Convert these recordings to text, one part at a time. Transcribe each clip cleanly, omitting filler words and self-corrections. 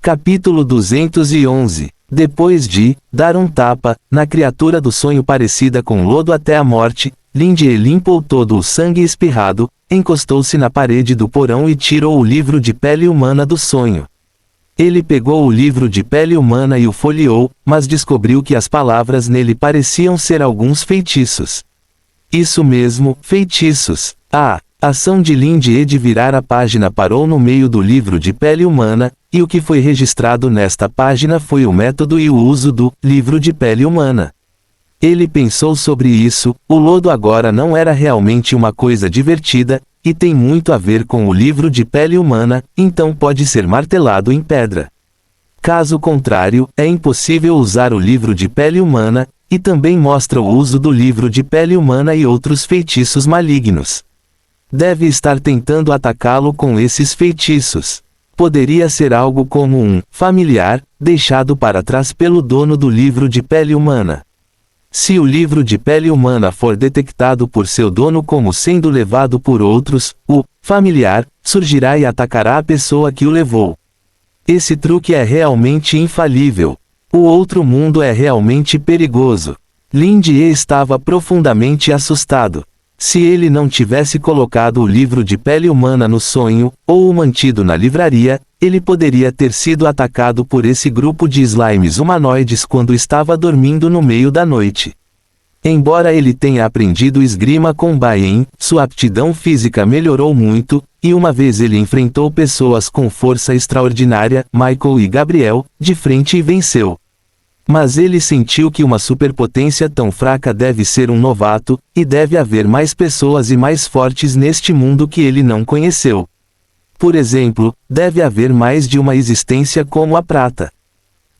Capítulo 211. Depois de dar um tapa na criatura do sonho parecida com lodo até a morte, Lindy limpou todo o sangue espirrado, encostou-se na parede do porão e tirou o livro de pele humana do sonho. Ele pegou o livro de pele humana e o folheou, mas descobriu que as palavras nele pareciam ser alguns feitiços. Isso mesmo, feitiços. A ação de Lindy de virar a página parou no meio do livro de pele humana, e o que foi registrado nesta página foi o método e o uso do livro de pele humana. Ele pensou sobre isso, o lodo agora não era realmente uma coisa divertida, e tem muito a ver com o livro de pele humana, então pode ser martelado em pedra. Caso contrário, é impossível usar o livro de pele humana, e também mostra o uso do livro de pele humana e outros feitiços malignos. Deve estar tentando atacá-lo com esses feitiços. Poderia ser algo como um familiar, deixado para trás pelo dono do livro de pele humana. Se o livro de pele humana for detectado por seu dono como sendo levado por outros, o familiar surgirá e atacará a pessoa que o levou. Esse truque é realmente infalível. O outro mundo é realmente perigoso. Lindy estava profundamente assustado. Se ele não tivesse colocado o livro de pele humana no sonho, ou o mantido na livraria, ele poderia ter sido atacado por esse grupo de slimes humanoides quando estava dormindo no meio da noite. Embora ele tenha aprendido esgrima com Baen, sua aptidão física melhorou muito, e uma vez ele enfrentou pessoas com força extraordinária, Michael e Gabriel, de frente e venceu. Mas ele sentiu que uma superpotência tão fraca deve ser um novato, e deve haver mais pessoas e mais fortes neste mundo que ele não conheceu. Por exemplo, deve haver mais de uma existência como a prata.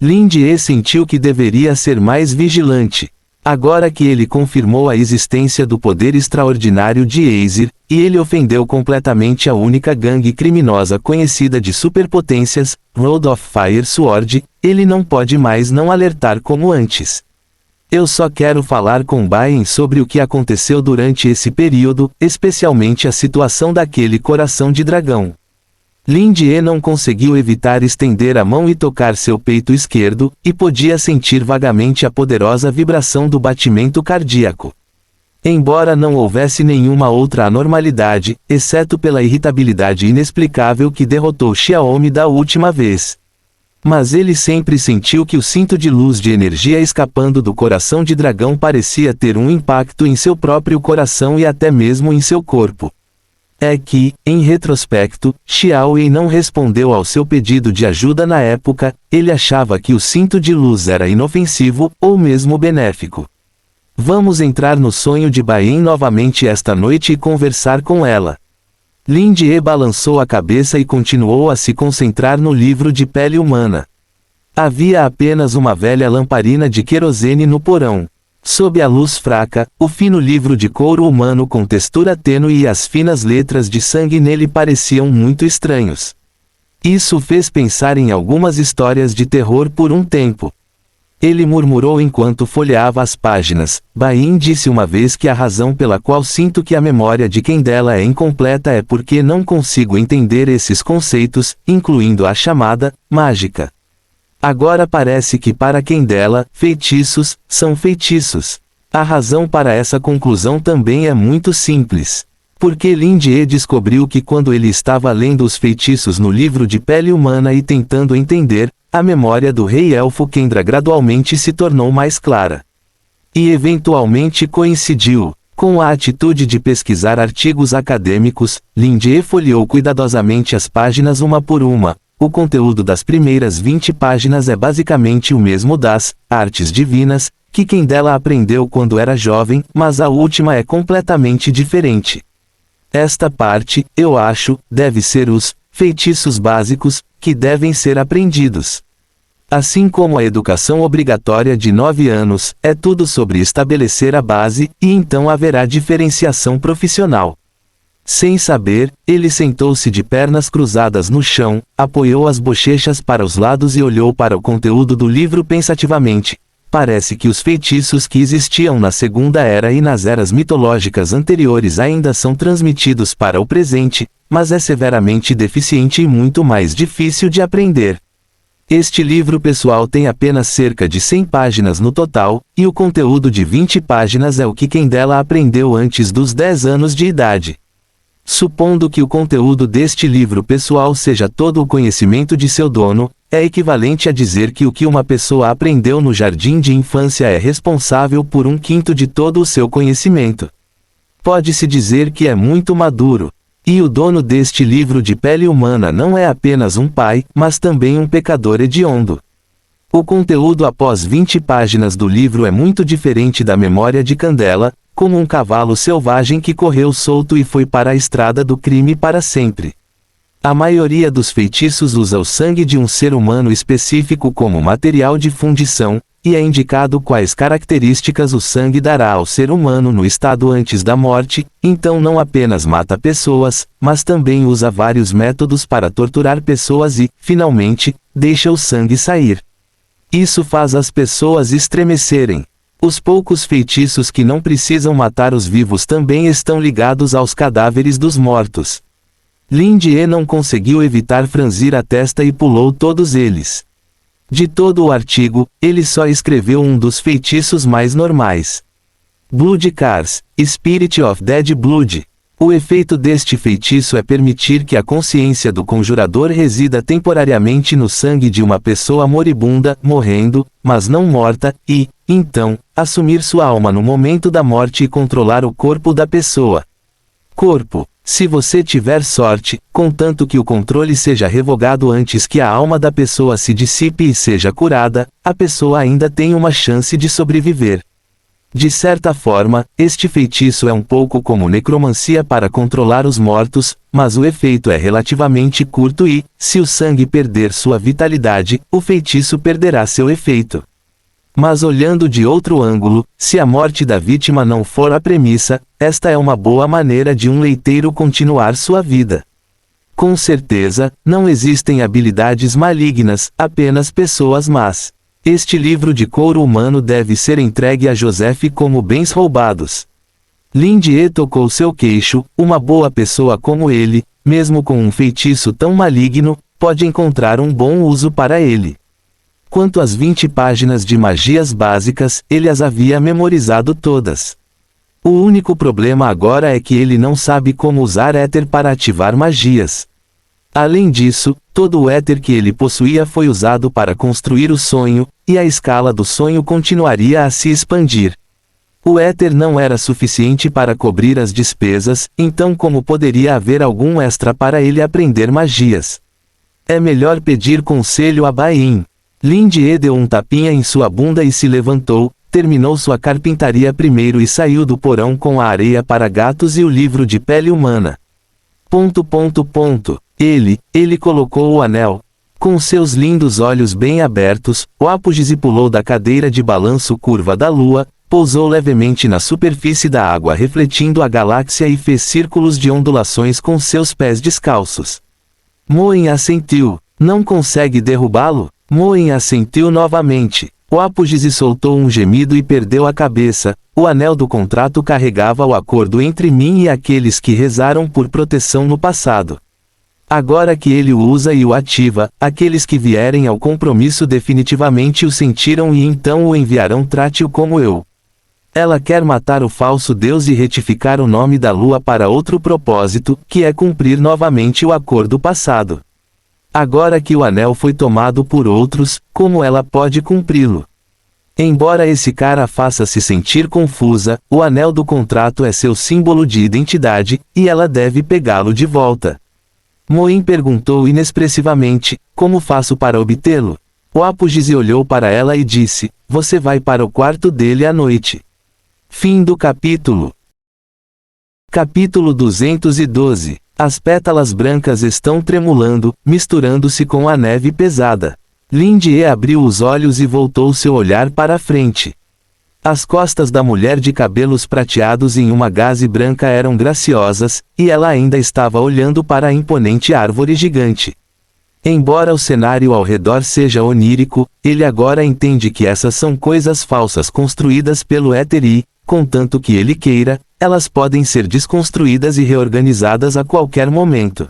Lindy sentiu que deveria ser mais vigilante. Agora que ele confirmou a existência do poder extraordinário de Aesir, e ele ofendeu completamente a única gangue criminosa conhecida de superpotências, Road of Fire Sword, ele não pode mais não alertar como antes. Eu só quero falar com Baen sobre o que aconteceu durante esse período, especialmente a situação daquele coração de dragão. Lindy não conseguiu evitar estender a mão e tocar seu peito esquerdo, e podia sentir vagamente a poderosa vibração do batimento cardíaco. Embora não houvesse nenhuma outra anormalidade, exceto pela irritabilidade inexplicável que derrotou Xiaomi da última vez. Mas ele sempre sentiu que o cinto de luz de energia escapando do coração de dragão parecia ter um impacto em seu próprio coração e até mesmo em seu corpo. É que, em retrospecto, Xiaomi não respondeu ao seu pedido de ajuda na época, ele achava que o cinto de luz era inofensivo, ou mesmo benéfico. Vamos entrar no sonho de Baen novamente esta noite e conversar com ela. Lindy balançou a cabeça e continuou a se concentrar no livro de pele humana. Havia apenas uma velha lamparina de querosene no porão. Sob a luz fraca, o fino livro de couro humano com textura tênue e as finas letras de sangue nele pareciam muito estranhos. Isso fez pensar em algumas histórias de terror por um tempo. Ele murmurou enquanto folheava as páginas. Baen disse uma vez que a razão pela qual sinto que a memória de quem dela é incompleta é porque não consigo entender esses conceitos, incluindo a chamada mágica. Agora parece que para quem dela, feitiços, são feitiços. A razão para essa conclusão também é muito simples. Porque Lindy descobriu que quando ele estava lendo os feitiços no livro de pele humana e tentando entender, a memória do rei elfo Kendra gradualmente se tornou mais clara. E eventualmente coincidiu com a atitude de pesquisar artigos acadêmicos. Lindy folheou cuidadosamente as páginas uma por uma. O conteúdo das primeiras 20 páginas é basicamente o mesmo das artes divinas, que quem dela aprendeu quando era jovem, mas a última é completamente diferente. Esta parte, eu acho, deve ser os feitiços básicos, que devem ser aprendidos. Assim como a educação obrigatória de 9 anos, é tudo sobre estabelecer a base, e então haverá diferenciação profissional. Sem saber, ele sentou-se de pernas cruzadas no chão, apoiou as bochechas para os lados e olhou para o conteúdo do livro pensativamente. Parece que os feitiços que existiam na Segunda Era e nas eras mitológicas anteriores ainda são transmitidos para o presente, mas é severamente deficiente e muito mais difícil de aprender. Este livro pessoal tem apenas cerca de 100 páginas no total, e o conteúdo de 20 páginas é o que quem dela aprendeu antes dos 10 anos de idade. Supondo que o conteúdo deste livro pessoal seja todo o conhecimento de seu dono, é equivalente a dizer que o que uma pessoa aprendeu no jardim de infância é responsável por 1/5 de todo o seu conhecimento. Pode-se dizer que é muito maduro. E o dono deste livro de pele humana não é apenas um pai, mas também um pecador hediondo. O conteúdo após 20 páginas do livro é muito diferente da memória de Candela, como um cavalo selvagem que correu solto e foi para a estrada do crime para sempre. A maioria dos feitiços usa o sangue de um ser humano específico como material de fundição, e é indicado quais características o sangue dará ao ser humano no estado antes da morte, então não apenas mata pessoas, mas também usa vários métodos para torturar pessoas e, finalmente, deixa o sangue sair. Isso faz as pessoas estremecerem. Os poucos feitiços que não precisam matar os vivos também estão ligados aos cadáveres dos mortos. Lindie não conseguiu evitar franzir a testa e pulou todos eles. De todo o artigo, ele só escreveu um dos feitiços mais normais. Blood Curse, Spirit of Dead Blood. O efeito deste feitiço é permitir que a consciência do conjurador resida temporariamente no sangue de uma pessoa moribunda, morrendo, mas não morta, e, então, assumir sua alma no momento da morte e controlar o corpo da pessoa. Corpo. Se você tiver sorte, contanto que o controle seja revogado antes que a alma da pessoa se dissipe e seja curada, a pessoa ainda tem uma chance de sobreviver. De certa forma, este feitiço é um pouco como necromancia para controlar os mortos, mas o efeito é relativamente curto e, se o sangue perder sua vitalidade, o feitiço perderá seu efeito. Mas olhando de outro ângulo, se a morte da vítima não for a premissa, esta é uma boa maneira de um leiteiro continuar sua vida. Com certeza, não existem habilidades malignas, apenas pessoas más. Este livro de couro humano deve ser entregue a Joseph como bens roubados. Lindie tocou seu queixo, uma boa pessoa como ele, mesmo com um feitiço tão maligno, pode encontrar um bom uso para ele. Quanto às 20 páginas de magias básicas, ele as havia memorizado todas. O único problema agora é que ele não sabe como usar éter para ativar magias. Além disso, todo o éter que ele possuía foi usado para construir o sonho, e a escala do sonho continuaria a se expandir. O éter não era suficiente para cobrir as despesas, então como poderia haver algum extra para ele aprender magias? É melhor pedir conselho a Bain. Lindie deu um tapinha em sua bunda e se levantou, terminou sua carpintaria primeiro e saiu do porão com a areia para gatos e o livro de pele humana. Ele colocou o anel. Com seus lindos olhos bem abertos, o apogise pulou da cadeira de balanço curva da lua, pousou levemente na superfície da água refletindo a galáxia e fez círculos de ondulações com seus pés descalços. Moen assentiu. Não consegue derrubá-lo? Moen assentiu novamente. O apogise soltou um gemido e perdeu a cabeça. O anel do contrato carregava o acordo entre mim e aqueles que rezaram por proteção no passado. Agora que ele o usa e o ativa, aqueles que vierem ao compromisso definitivamente o sentiram e então o enviarão. Trate-o como eu. Ela quer matar o falso Deus e retificar o nome da lua para outro propósito, que é cumprir novamente o acordo passado. Agora que o anel foi tomado por outros, como ela pode cumpri-lo? Embora esse cara faça se sentir confusa, o anel do contrato é seu símbolo de identidade, e ela deve pegá-lo de volta. Moen perguntou inexpressivamente, como faço para obtê-lo? O apogise olhou para ela e disse, você vai para o quarto dele à noite. Fim do capítulo. Capítulo 212. As pétalas brancas estão tremulando, misturando-se com a neve pesada. Lindie abriu os olhos e voltou seu olhar para a frente. As costas da mulher de cabelos prateados em uma gaze branca eram graciosas, e ela ainda estava olhando para a imponente árvore gigante. Embora o cenário ao redor seja onírico, ele agora entende que essas são coisas falsas construídas pelo éter e, contanto que ele queira, elas podem ser desconstruídas e reorganizadas a qualquer momento.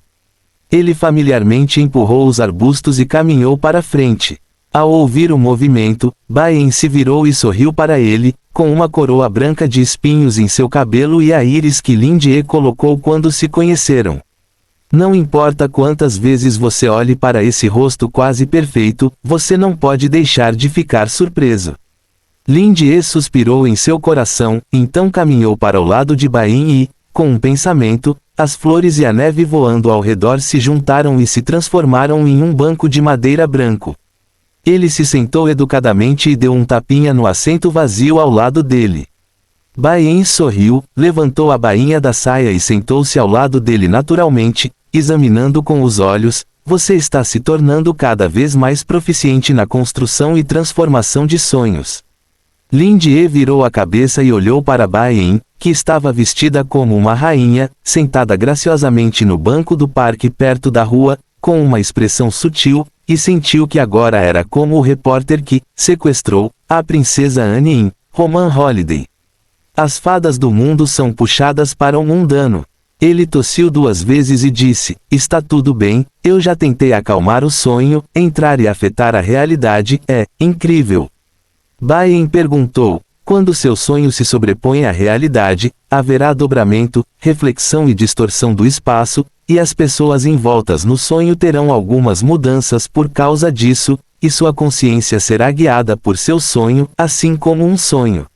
Ele familiarmente empurrou os arbustos e caminhou para frente. Ao ouvir o movimento, Baen se virou e sorriu para ele, com uma coroa branca de espinhos em seu cabelo e a íris que Lin Die colocou quando se conheceram. Não importa quantas vezes você olhe para esse rosto quase perfeito, você não pode deixar de ficar surpreso. Lin Die suspirou em seu coração, então caminhou para o lado de Baen e, com um pensamento, as flores e a neve voando ao redor se juntaram e se transformaram em um banco de madeira branco. Ele se sentou educadamente e deu um tapinha no assento vazio ao lado dele. Baen sorriu, levantou a bainha da saia e sentou-se ao lado dele naturalmente, examinando com os olhos. Você está se tornando cada vez mais proficiente na construção e transformação de sonhos. Lin Die virou a cabeça e olhou para Baen, que estava vestida como uma rainha, sentada graciosamente no banco do parque perto da rua, com uma expressão sutil, e sentiu que agora era como o repórter que sequestrou a princesa Anne em Roman Holiday. As fadas do mundo são puxadas para o mundano. Ele tossiu 2 vezes e disse: está tudo bem, eu já tentei acalmar o sonho, entrar e afetar a realidade, é incrível. Baen perguntou: quando seu sonho se sobrepõe à realidade, haverá dobramento, reflexão e distorção do espaço, e as pessoas envoltas no sonho terão algumas mudanças por causa disso, e sua consciência será guiada por seu sonho, assim como um sonho.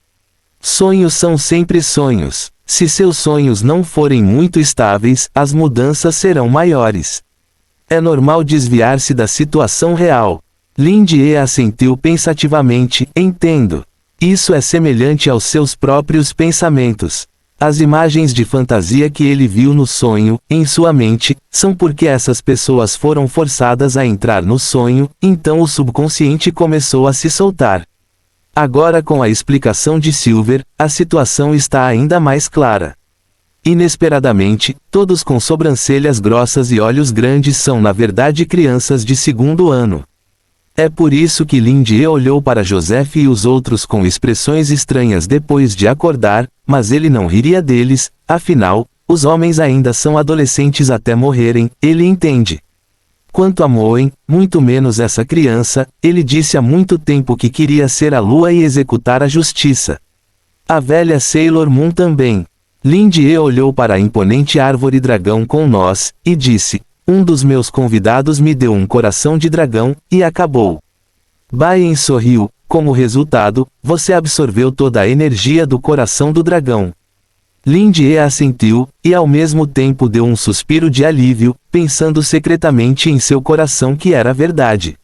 Sonhos são sempre sonhos. Se seus sonhos não forem muito estáveis, as mudanças serão maiores. É normal desviar-se da situação real. Lin Die assentiu pensativamente: entendo. Isso é semelhante aos seus próprios pensamentos. As imagens de fantasia que ele viu no sonho, em sua mente, são porque essas pessoas foram forçadas a entrar no sonho, então o subconsciente começou a se soltar. Agora, com a explicação de Silver, a situação está ainda mais clara. Inesperadamente, todos com sobrancelhas grossas e olhos grandes são na verdade crianças de 2º ano. É por isso que Lin Die olhou para Joseph e os outros com expressões estranhas depois de acordar, mas ele não riria deles, afinal, os homens ainda são adolescentes até morrerem, ele entende. Quanto a Moen, muito menos essa criança, ele disse há muito tempo que queria ser a lua e executar a justiça. A velha Sailor Moon também. Lin Die olhou para a imponente árvore dragão com nós, e disse: um dos meus convidados me deu um coração de dragão, e acabou. Baen sorriu: como resultado, você absorveu toda a energia do coração do dragão. Lin Die assentiu, e ao mesmo tempo deu um suspiro de alívio, pensando secretamente em seu coração que era verdade.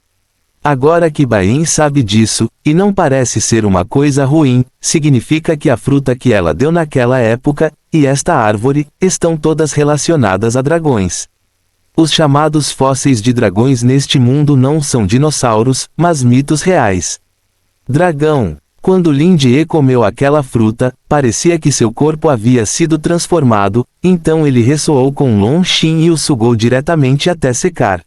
Agora que Baen sabe disso, e não parece ser uma coisa ruim, significa que a fruta que ela deu naquela época, e esta árvore, estão todas relacionadas a dragões. Os chamados fósseis de dragões neste mundo não são dinossauros, mas mitos reais. Dragão. Quando Lin Die comeu aquela fruta, parecia que seu corpo havia sido transformado, então ele ressoou com Long Xin e o sugou diretamente até secar.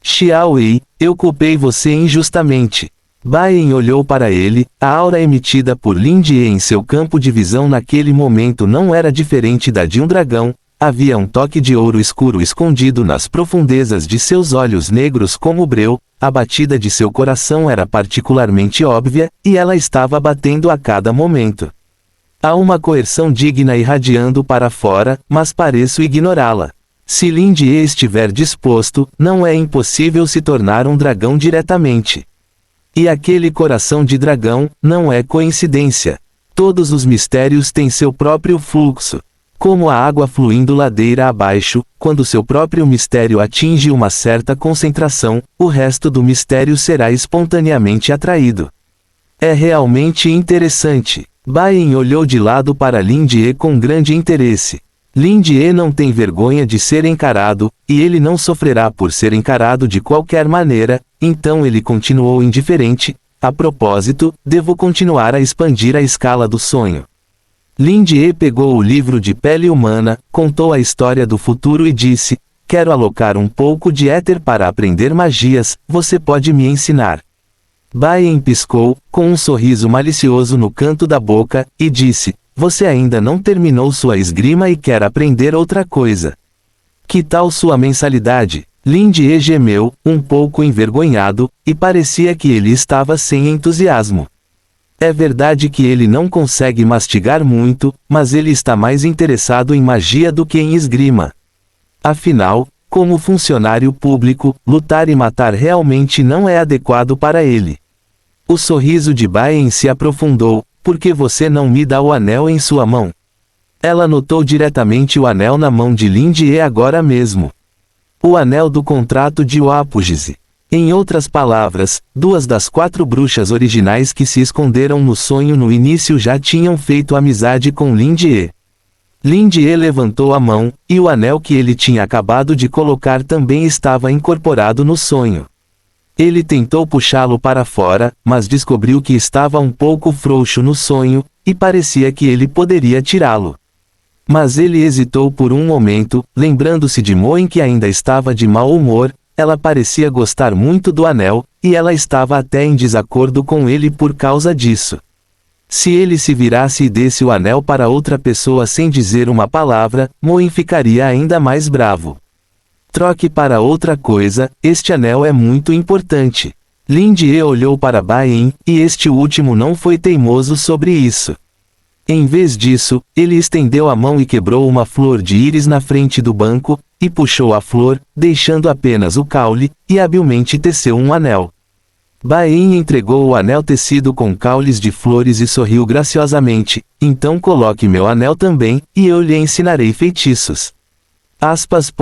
Xiao Wei, eu culpei você injustamente. Baen olhou para ele, a aura emitida por Lin Die em seu campo de visão naquele momento não era diferente da de um dragão. Havia um toque de ouro escuro escondido nas profundezas de seus olhos negros como breu, a batida de seu coração era particularmente óbvia, e ela estava batendo a cada momento. Há uma coerção digna irradiando para fora, mas pareço ignorá-la. Se Lin Die estiver disposto, não é impossível se tornar um dragão diretamente. E aquele coração de dragão, não é coincidência. Todos os mistérios têm seu próprio fluxo. Como a água fluindo ladeira abaixo, quando seu próprio mistério atinge uma certa concentração, o resto do mistério será espontaneamente atraído. É realmente interessante. Baen olhou de lado para Lin Die com grande interesse. Lin Die não tem vergonha de ser encarado, e ele não sofrerá por ser encarado de qualquer maneira, então ele continuou indiferente. A propósito, devo continuar a expandir a escala do sonho. Lin Die pegou o livro de pele humana, contou a história do futuro e disse: quero alocar um pouco de éter para aprender magias, você pode me ensinar. Baen piscou, com um sorriso malicioso no canto da boca, e disse: você ainda não terminou sua esgrima e quer aprender outra coisa. Que tal sua mensalidade? Lin-Die gemeu, um pouco envergonhado, e parecia que ele estava sem entusiasmo. É verdade que ele não consegue mastigar muito, mas ele está mais interessado em magia do que em esgrima. Afinal, como funcionário público, lutar e matar realmente não é adequado para ele. O sorriso de Baen se aprofundou. Por que você não me dá o anel em sua mão? Ela notou diretamente o anel na mão de Lin-Die agora mesmo. O anel do contrato de Wapugese. Em outras palavras, 2 das 4 bruxas originais que se esconderam no sonho no início já tinham feito amizade com Lin-Die. Lin-Die levantou a mão, e o anel que ele tinha acabado de colocar também estava incorporado no sonho. Ele tentou puxá-lo para fora, mas descobriu que estava um pouco frouxo no sonho, e parecia que ele poderia tirá-lo. Mas ele hesitou por um momento, lembrando-se de Moen que ainda estava de mau humor. Ela parecia gostar muito do anel, e ela estava até em desacordo com ele por causa disso. Se ele se virasse e desse o anel para outra pessoa sem dizer uma palavra, Moen ficaria ainda mais bravo. Troque para outra coisa, este anel é muito importante. Lin-Die olhou para Baen, e este último não foi teimoso sobre isso. Em vez disso, ele estendeu a mão e quebrou uma flor de íris na frente do banco, e puxou a flor, deixando apenas o caule, e habilmente teceu um anel. Baen entregou o anel tecido com caules de flores e sorriu graciosamente. Então coloque meu anel também, e eu lhe ensinarei feitiços. Aspas.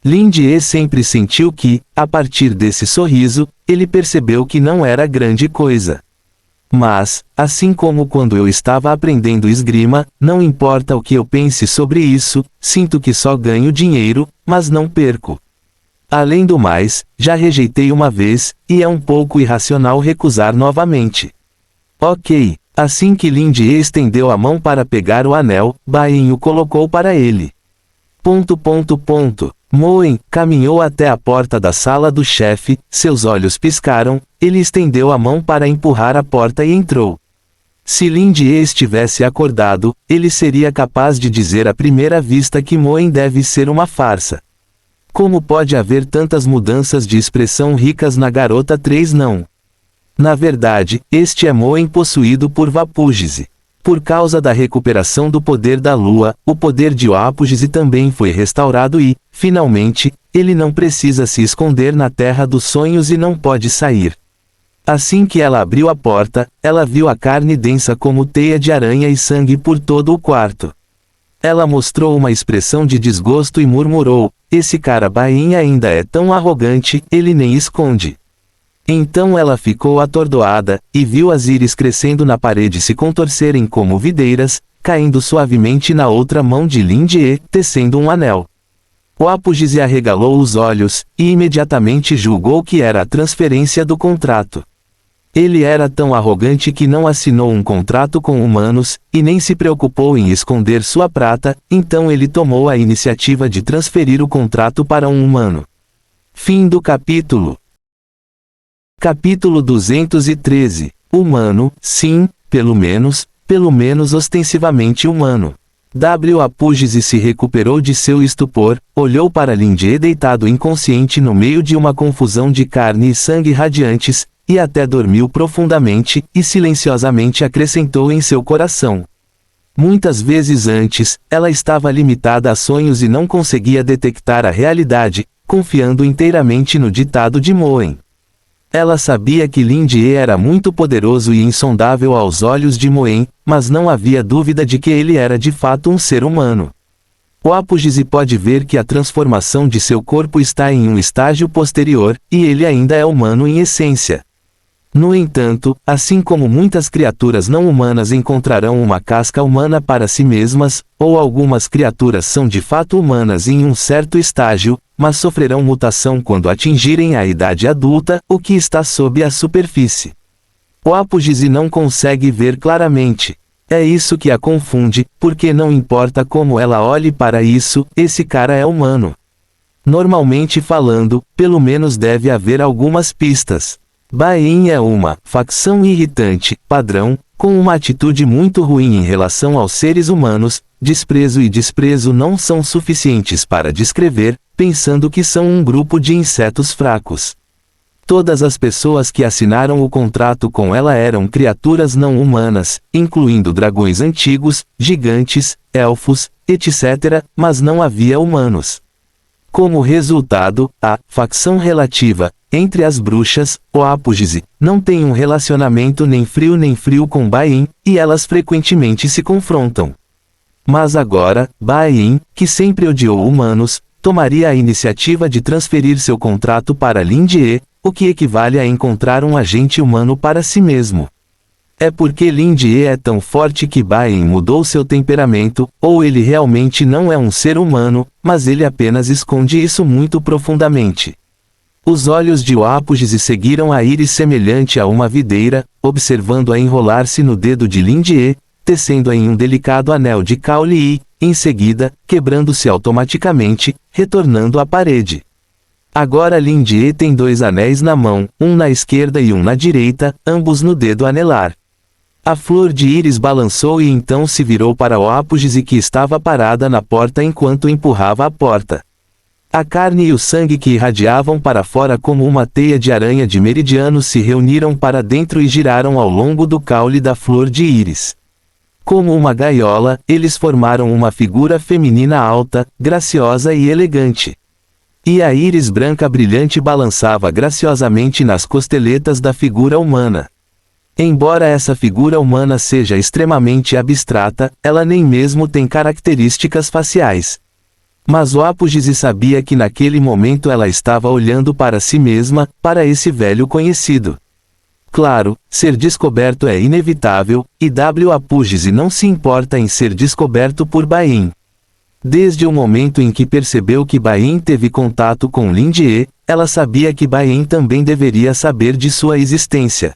Lin-Die sempre sentiu que, a partir desse sorriso, ele percebeu que não era grande coisa. Mas, assim como quando eu estava aprendendo esgrima, não importa o que eu pense sobre isso, sinto que só ganho dinheiro, mas não perco. Além do mais, já rejeitei uma vez, e é um pouco irracional recusar novamente. Ok. Assim que Lin-Die estendeu a mão para pegar o anel, Baen o colocou para ele. Moen caminhou até a porta da sala do chefe, seus olhos piscaram, ele estendeu a mão para empurrar a porta e entrou. Se Lin-Die estivesse acordado, ele seria capaz de dizer à primeira vista que Moen deve ser uma farsa. Como pode haver tantas mudanças de expressão ricas na garota 3 não? Na verdade, este é Moen possuído por Wapugese. Por causa da recuperação do poder da lua, o poder de Wapugese também foi restaurado e, finalmente, ele não precisa se esconder na Terra dos Sonhos e não pode sair. Assim que ela abriu a porta, ela viu a carne densa como teia de aranha e sangue por todo o quarto. Ela mostrou uma expressão de desgosto e murmurou: esse cara Baen ainda é tão arrogante, ele nem esconde. Então ela ficou atordoada, e viu as íris crescendo na parede se contorcerem como videiras, caindo suavemente na outra mão de Lin-Die, tecendo um anel. Wapugese arregalou os olhos, e imediatamente julgou que era a transferência do contrato. Ele era tão arrogante que não assinou um contrato com humanos, e nem se preocupou em esconder sua prata, então ele tomou a iniciativa de transferir o contrato para um humano. Fim do capítulo. Capítulo 213. Humano, sim, pelo menos ostensivamente humano. Wapugese se recuperou de seu estupor, olhou para Lin-Die deitado inconsciente no meio de uma confusão de carne e sangue radiantes, e até dormiu profundamente, e silenciosamente acrescentou em seu coração. Muitas vezes antes, ela estava limitada a sonhos e não conseguia detectar a realidade, confiando inteiramente no ditado de Moen. Ela sabia que Lin-Die era muito poderoso e insondável aos olhos de Moen, mas não havia dúvida de que ele era de fato um ser humano. Wapugese pode ver que a transformação de seu corpo está em um estágio posterior, e ele ainda é humano em essência. No entanto, assim como muitas criaturas não humanas encontrarão uma casca humana para si mesmas, ou algumas criaturas são de fato humanas em um certo estágio, mas sofrerão mutação quando atingirem a idade adulta, o que está sob a superfície. Wapugese não consegue ver claramente. É isso que a confunde, porque não importa como ela olhe para isso, esse cara é humano. Normalmente falando, pelo menos deve haver algumas pistas. Baen é uma facção irritante, padrão, com uma atitude muito ruim em relação aos seres humanos, desprezo e desprezo não são suficientes para descrever, pensando que são um grupo de insetos fracos. Todas as pessoas que assinaram o contrato com ela eram criaturas não humanas, incluindo dragões antigos, gigantes, elfos, etc., mas não havia humanos. Como resultado, a facção relativa entre as bruxas, o Apúgise, não tem um relacionamento nem frio com Bain, e elas frequentemente se confrontam. Mas agora, Bain, que sempre odiou humanos, tomaria a iniciativa de transferir seu contrato para Lindie, o que equivale a encontrar um agente humano para si mesmo. É porque Lindie é tão forte que Bain mudou seu temperamento, ou ele realmente não é um ser humano, mas ele apenas esconde isso muito profundamente. Os olhos de Apúgise seguiram a íris semelhante a uma videira, observando-a enrolar-se no dedo de Lindie, tecendo-a em um delicado anel de caule e, em seguida, quebrando-se automaticamente, retornando à parede. Agora Lindie tem 2 anéis na mão, um na esquerda e um na direita, ambos no dedo anelar. A flor de íris balançou e então se virou para o Apúgise que estava parada na porta enquanto empurrava a porta. A carne e o sangue que irradiavam para fora como uma teia de aranha de meridianos se reuniram para dentro e giraram ao longo do caule da flor de íris. Como uma gaiola, eles formaram uma figura feminina alta, graciosa e elegante. E a íris branca brilhante balançava graciosamente nas costeletas da figura humana. Embora essa figura humana seja extremamente abstrata, ela nem mesmo tem características faciais. Mas o Apúgise sabia que naquele momento ela estava olhando para si mesma, para esse velho conhecido. Claro, ser descoberto é inevitável, e Apúgise não se importa em ser descoberto por Bain. Desde o momento em que percebeu que Bain teve contato com Lindie, ela sabia que Bain também deveria saber de sua existência.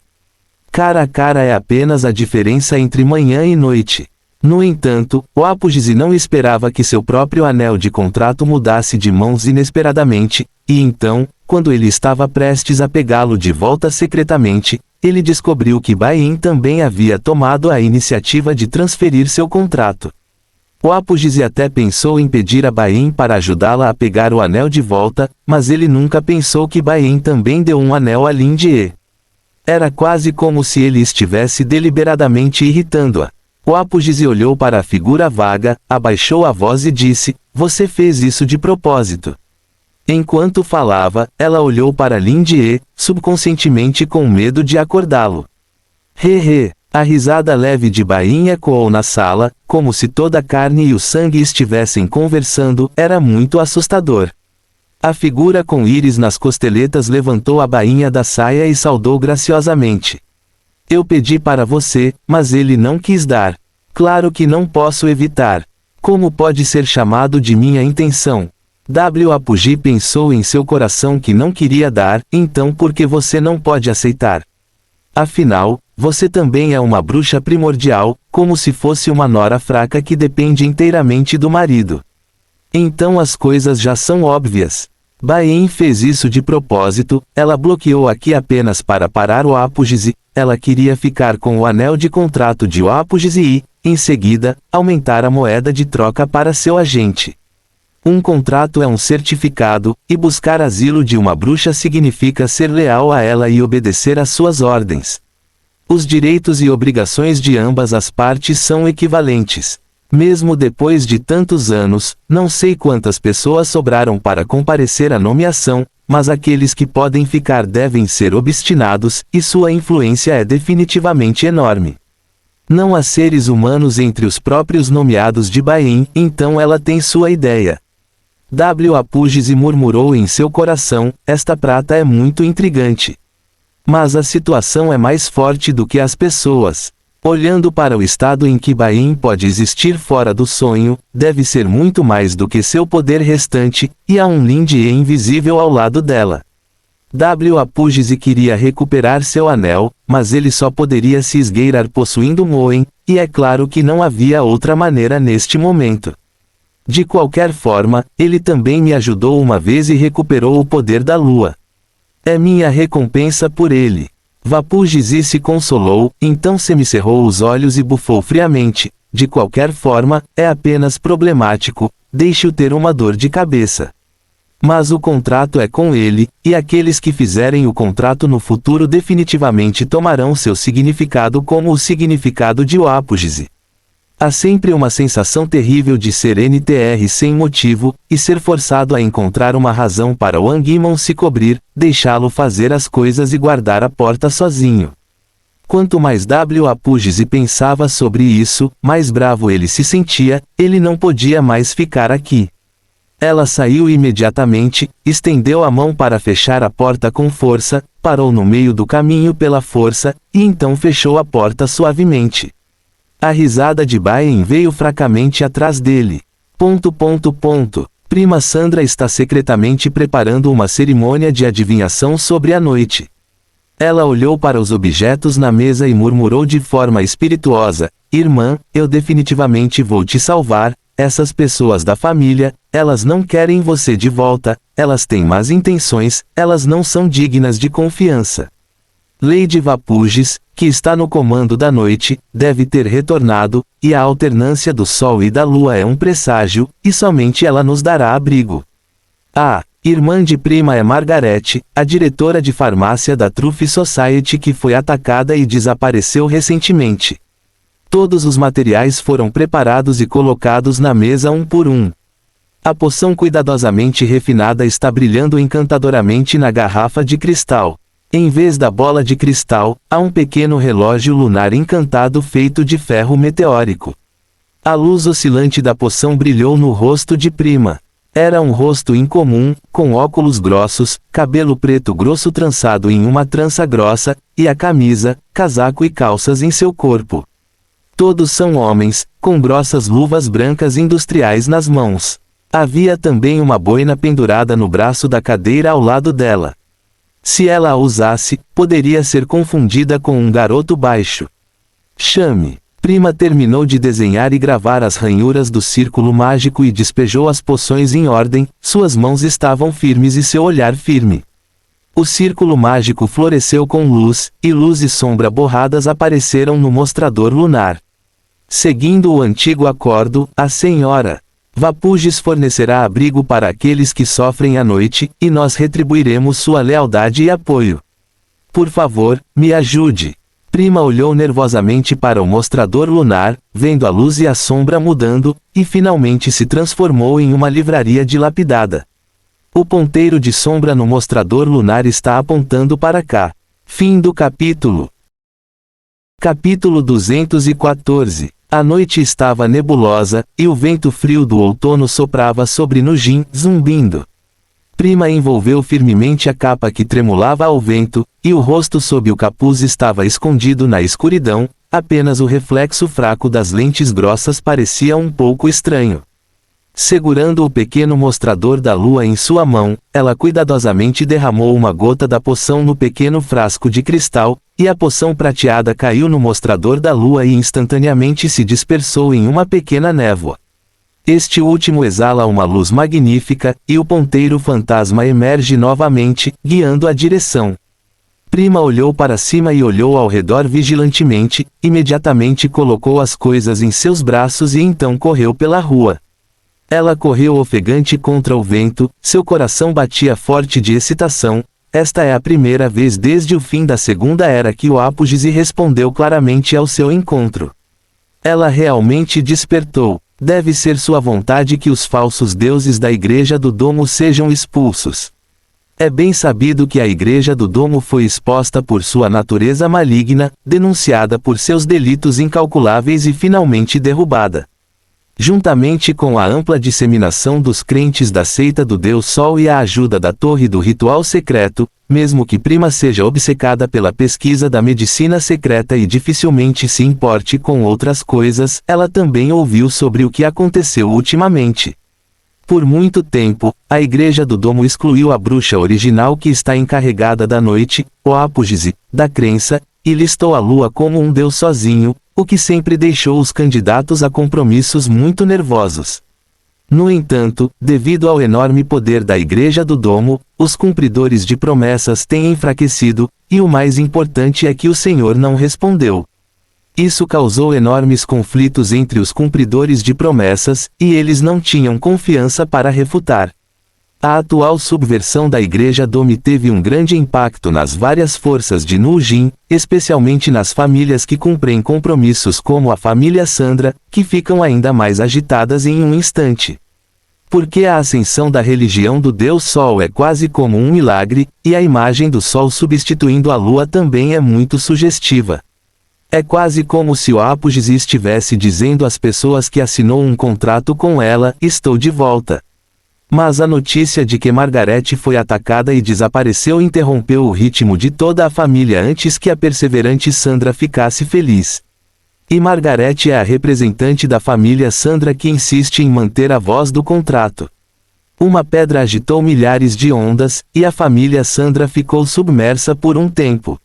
Cara a cara é apenas a diferença entre manhã e noite. No entanto, o Apúgise não esperava que seu próprio anel de contrato mudasse de mãos inesperadamente, e então, quando ele estava prestes a pegá-lo de volta secretamente, ele descobriu que Bain também havia tomado a iniciativa de transferir seu contrato. O Apúgise até pensou em pedir a Bain para ajudá-la a pegar o anel de volta, mas ele nunca pensou que Bain também deu um anel a Lindie. Era quase como se ele estivesse deliberadamente irritando-a. O Apúgise olhou para a figura vaga, abaixou a voz e disse, "Você fez isso de propósito." Enquanto falava, ela olhou para Lindie, subconscientemente com medo de acordá-lo. He. A risada leve de Bain ecoou na sala, como se toda a carne e o sangue estivessem conversando, era muito assustador. A figura com íris nas costeletas levantou a bainha da saia e saudou graciosamente. "Eu pedi para você, mas ele não quis dar. Claro que não posso evitar. Como pode ser chamado de minha intenção?" Apúgise pensou em seu coração que não queria dar, então por que você não pode aceitar? Afinal, você também é uma bruxa primordial, como se fosse uma nora fraca que depende inteiramente do marido. Então as coisas já são óbvias. Bain fez isso de propósito, ela bloqueou aqui apenas para parar o Apúgise, ela queria ficar com o anel de contrato de Apúgise e, em seguida, aumentar a moeda de troca para seu agente. Um contrato é um certificado, e buscar asilo de uma bruxa significa ser leal a ela e obedecer às suas ordens. Os direitos e obrigações de ambas as partes são equivalentes. Mesmo depois de tantos anos, não sei quantas pessoas sobraram para comparecer à nomeação, mas aqueles que podem ficar devem ser obstinados, e sua influência é definitivamente enorme. Não há seres humanos entre os próprios nomeados de Bain, então ela tem sua ideia. Apúgise murmurou em seu coração, esta prata é muito intrigante. Mas a situação é mais forte do que as pessoas. Olhando para o estado em que Bain pode existir fora do sonho, deve ser muito mais do que seu poder restante, e há um Lindie invisível ao lado dela. Apúgise queria recuperar seu anel, mas ele só poderia se esgueirar possuindo Moen, e é claro que não havia outra maneira neste momento. De qualquer forma, ele também me ajudou uma vez e recuperou o poder da lua. É minha recompensa por ele. Apúgise se consolou, então semicerrou os olhos e bufou friamente. de qualquer forma, é apenas problemático, deixe-o ter uma dor de cabeça. Mas o contrato é com ele, e aqueles que fizerem o contrato no futuro definitivamente tomarão seu significado como o significado de o apógise. Há sempre uma sensação terrível de ser NTR sem motivo, e ser forçado a encontrar uma razão para o Angimon se cobrir, deixá-lo fazer as coisas e guardar a porta sozinho. Quanto mais W. Apógise pensava sobre isso, mais bravo ele se sentia, ele não podia mais ficar aqui. Ela saiu imediatamente, estendeu a mão para fechar a porta com força, parou no meio do caminho pela força, e então fechou a porta suavemente. A risada de Baen veio fracamente atrás dele. Prima Sandra está secretamente preparando uma cerimônia de adivinhação sobre a noite. Ela olhou para os objetos na mesa e murmurou de forma espirituosa: Irmã, eu definitivamente vou te salvar. Essas pessoas da família, elas não querem você de volta, elas têm más intenções, elas não são dignas de confiança. Lady Vapugis, que está no comando da noite, deve ter retornado, e a alternância do Sol e da Lua é um presságio, e somente ela nos dará abrigo. A irmã de Prima é Margaret, a diretora de farmácia da Truth Society que foi atacada e desapareceu recentemente. Todos os materiais foram preparados e colocados na mesa um por um. A poção cuidadosamente refinada está brilhando encantadoramente na garrafa de cristal. Em vez da bola de cristal, há um pequeno relógio lunar encantado feito de ferro meteórico. A luz oscilante da poção brilhou no rosto de Prima. Era um rosto incomum, com óculos grossos, cabelo preto grosso trançado em uma trança grossa, e a camisa, casaco e calças em seu corpo. Todos são homens, com grossas luvas brancas industriais nas mãos. Havia também uma boina pendurada no braço da cadeira ao lado dela. Se ela a usasse, poderia ser confundida com um garoto baixo. Chame. Prima terminou de desenhar e gravar as ranhuras do círculo mágico e despejou as poções em ordem, suas mãos estavam firmes e seu olhar firme. O círculo mágico floresceu com luz e sombra borradas apareceram no mostrador lunar. Seguindo o antigo acordo, a senhora Vapugis fornecerá abrigo para aqueles que sofrem à noite, e nós retribuiremos sua lealdade e apoio. Por favor, me ajude. Prima olhou nervosamente para o mostrador lunar, vendo a luz e a sombra mudando, e finalmente se transformou em uma livraria dilapidada. O ponteiro de sombra no mostrador lunar está apontando para cá. Fim do capítulo. Capítulo 214. A noite estava nebulosa, e o vento frio do outono soprava sobre Nujin, zumbindo. Prima envolveu firmemente a capa que tremulava ao vento, e o rosto sob o capuz estava escondido na escuridão, apenas o reflexo fraco das lentes grossas parecia um pouco estranho. Segurando o pequeno mostrador da lua em sua mão, ela cuidadosamente derramou uma gota da poção no pequeno frasco de cristal, e a poção prateada caiu no mostrador da lua e instantaneamente se dispersou em uma pequena névoa. Este último exala uma luz magnífica, e o ponteiro fantasma emerge novamente, guiando a direção. Prima olhou para cima e olhou ao redor vigilantemente, imediatamente colocou as coisas em seus braços e então correu pela rua. Ela correu ofegante contra o vento, seu coração batia forte de excitação. Esta é a primeira vez desde o fim da Segunda Era que o apógise respondeu claramente ao seu encontro. Ela realmente despertou. Deve ser sua vontade que os falsos deuses da Igreja do Domo sejam expulsos. É bem sabido que a Igreja do Domo foi exposta por sua natureza maligna, denunciada por seus delitos incalculáveis e finalmente derrubada. Juntamente com a ampla disseminação dos crentes da seita do Deus Sol e a ajuda da Torre do Ritual Secreto, mesmo que Prima seja obcecada pela pesquisa da medicina secreta e dificilmente se importe com outras coisas, ela também ouviu sobre o que aconteceu ultimamente. Por muito tempo, a Igreja do Domo excluiu a bruxa original que está encarregada da noite, o apógise, da crença, e listou a lua como um deus sozinho, o que sempre deixou os candidatos a compromissos muito nervosos. No entanto, devido ao enorme poder da Igreja do Domo, os cumpridores de promessas têm enfraquecido, e o mais importante é que o Senhor não respondeu. Isso causou enormes conflitos entre os cumpridores de promessas, e eles não tinham confiança para refutar. A atual subversão da Igreja Dome teve um grande impacto nas várias forças de Nujin, especialmente nas famílias que cumprem compromissos como a família Sandra, que ficam ainda mais agitadas em um instante. Porque a ascensão da religião do Deus Sol é quase como um milagre, e a imagem do Sol substituindo a Lua também é muito sugestiva. É quase como se o apogeu estivesse dizendo às pessoas que assinou um contrato com ela: estou de volta. Mas a notícia de que Margaret foi atacada e desapareceu interrompeu o ritmo de toda a família antes que a perseverante Sandra ficasse feliz. E Margaret é a representante da família Sandra que insiste em manter a voz do contrato. Uma pedra agitou milhares de ondas, e a família Sandra ficou submersa por um tempo.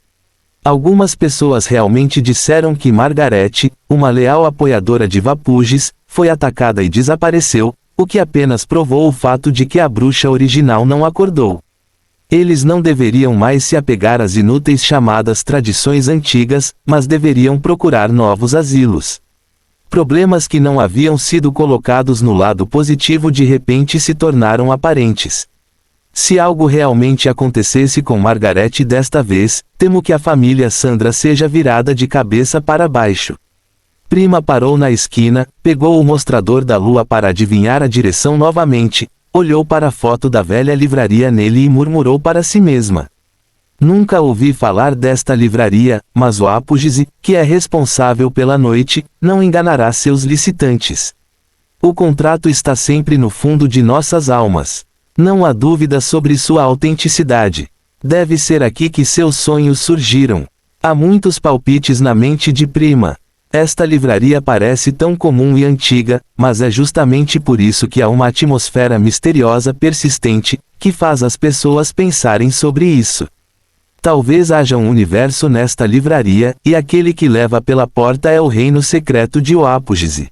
Algumas pessoas realmente disseram que Margaret, uma leal apoiadora de Vapuges, foi atacada e desapareceu, o que apenas provou o fato de que a bruxa original não acordou. Eles não deveriam mais se apegar às inúteis chamadas tradições antigas, mas deveriam procurar novos asilos. Problemas que não haviam sido colocados no lado positivo de repente se tornaram aparentes. Se algo realmente acontecesse com Margaret desta vez, temo que a família Sandra seja virada de cabeça para baixo. Prima parou na esquina, pegou o mostrador da lua para adivinhar a direção novamente, olhou para a foto da velha livraria nele e murmurou para si mesma. Nunca ouvi falar desta livraria, mas o apogeu, que é responsável pela noite, não enganará seus licitantes. O contrato está sempre no fundo de nossas almas. Não há dúvida sobre sua autenticidade. Deve ser aqui que seus sonhos surgiram. Há muitos palpites na mente de Prima. Esta livraria parece tão comum e antiga, mas é justamente por isso que há uma atmosfera misteriosa persistente, que faz as pessoas pensarem sobre isso. Talvez haja um universo nesta livraria, e aquele que leva pela porta é o reino secreto de Oapogese.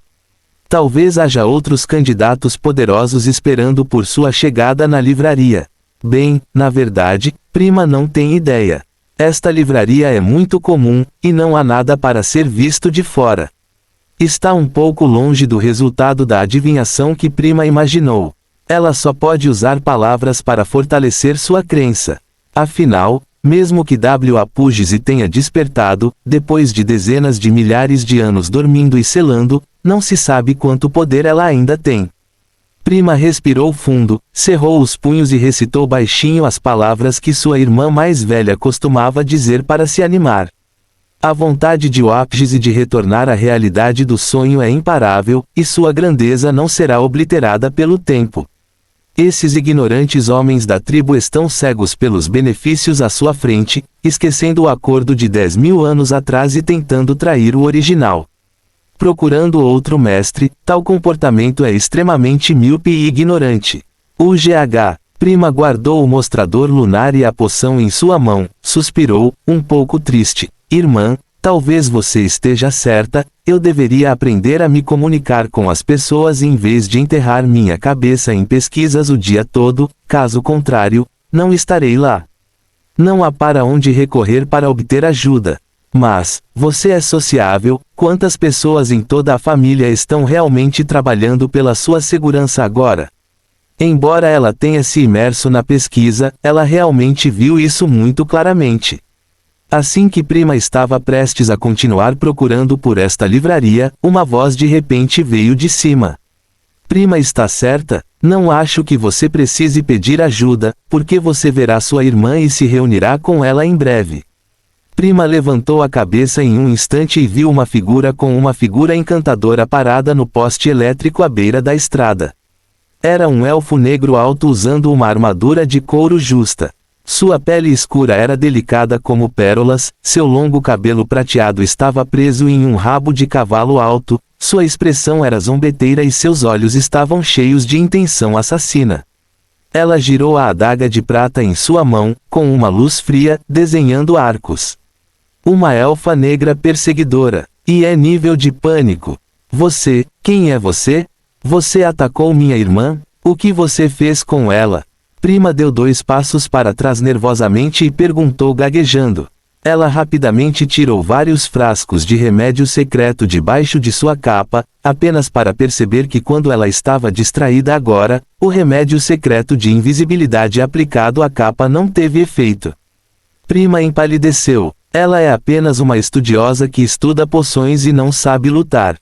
Talvez haja outros candidatos poderosos esperando por sua chegada na livraria. Bem, na verdade, Prima não tem ideia. Esta livraria é muito comum, e não há nada para ser visto de fora. Está um pouco longe do resultado da adivinhação que Prima imaginou. Ela só pode usar palavras para fortalecer sua crença. Afinal, mesmo que Apogese tenha despertado, depois de dezenas de milhares de anos dormindo e selando, não se sabe quanto poder ela ainda tem. Prima respirou fundo, cerrou os punhos e recitou baixinho as palavras que sua irmã mais velha costumava dizer para se animar. A vontade de Apogese de retornar à realidade do sonho é imparável, e sua grandeza não será obliterada pelo tempo. Esses ignorantes homens da tribo estão cegos pelos benefícios à sua frente, esquecendo o acordo de 10.000 anos atrás e tentando trair o original. Procurando outro mestre, tal comportamento é extremamente míope e ignorante. UGH. Prima guardou o mostrador lunar e a poção em sua mão, suspirou, um pouco triste. Irmã, talvez você esteja certa, eu deveria aprender a me comunicar com as pessoas em vez de enterrar minha cabeça em pesquisas o dia todo, caso contrário, não estarei lá. Não há para onde recorrer para obter ajuda. Mas, você é sociável, quantas pessoas em toda a família estão realmente trabalhando pela sua segurança agora? Embora ela tenha se imerso na pesquisa, ela realmente viu isso muito claramente. Assim que Prima estava prestes a continuar procurando por esta livraria, uma voz de repente veio de cima. Prima está certa? Não acho que você precise pedir ajuda, porque você verá sua irmã e se reunirá com ela em breve. Prima levantou a cabeça em um instante e viu uma figura com uma figura encantadora parada no poste elétrico à beira da estrada. Era um elfo negro alto usando uma armadura de couro justa. Sua pele escura era delicada como pérolas, seu longo cabelo prateado estava preso em um rabo de cavalo alto, sua expressão era zombeteira e seus olhos estavam cheios de intenção assassina. Ela girou a adaga de prata em sua mão, com uma luz fria, desenhando arcos. Uma elfa negra perseguidora. E é nível de pânico. Você, quem é você? Você atacou minha irmã? O que você fez com ela? Prima deu 2 passos para trás nervosamente e perguntou gaguejando. Ela rapidamente tirou vários frascos de remédio secreto debaixo de sua capa, apenas para perceber que quando ela estava distraída agora, o remédio secreto de invisibilidade aplicado à capa não teve efeito. Prima empalideceu. Ela é apenas uma estudiosa que estuda poções e não sabe lutar.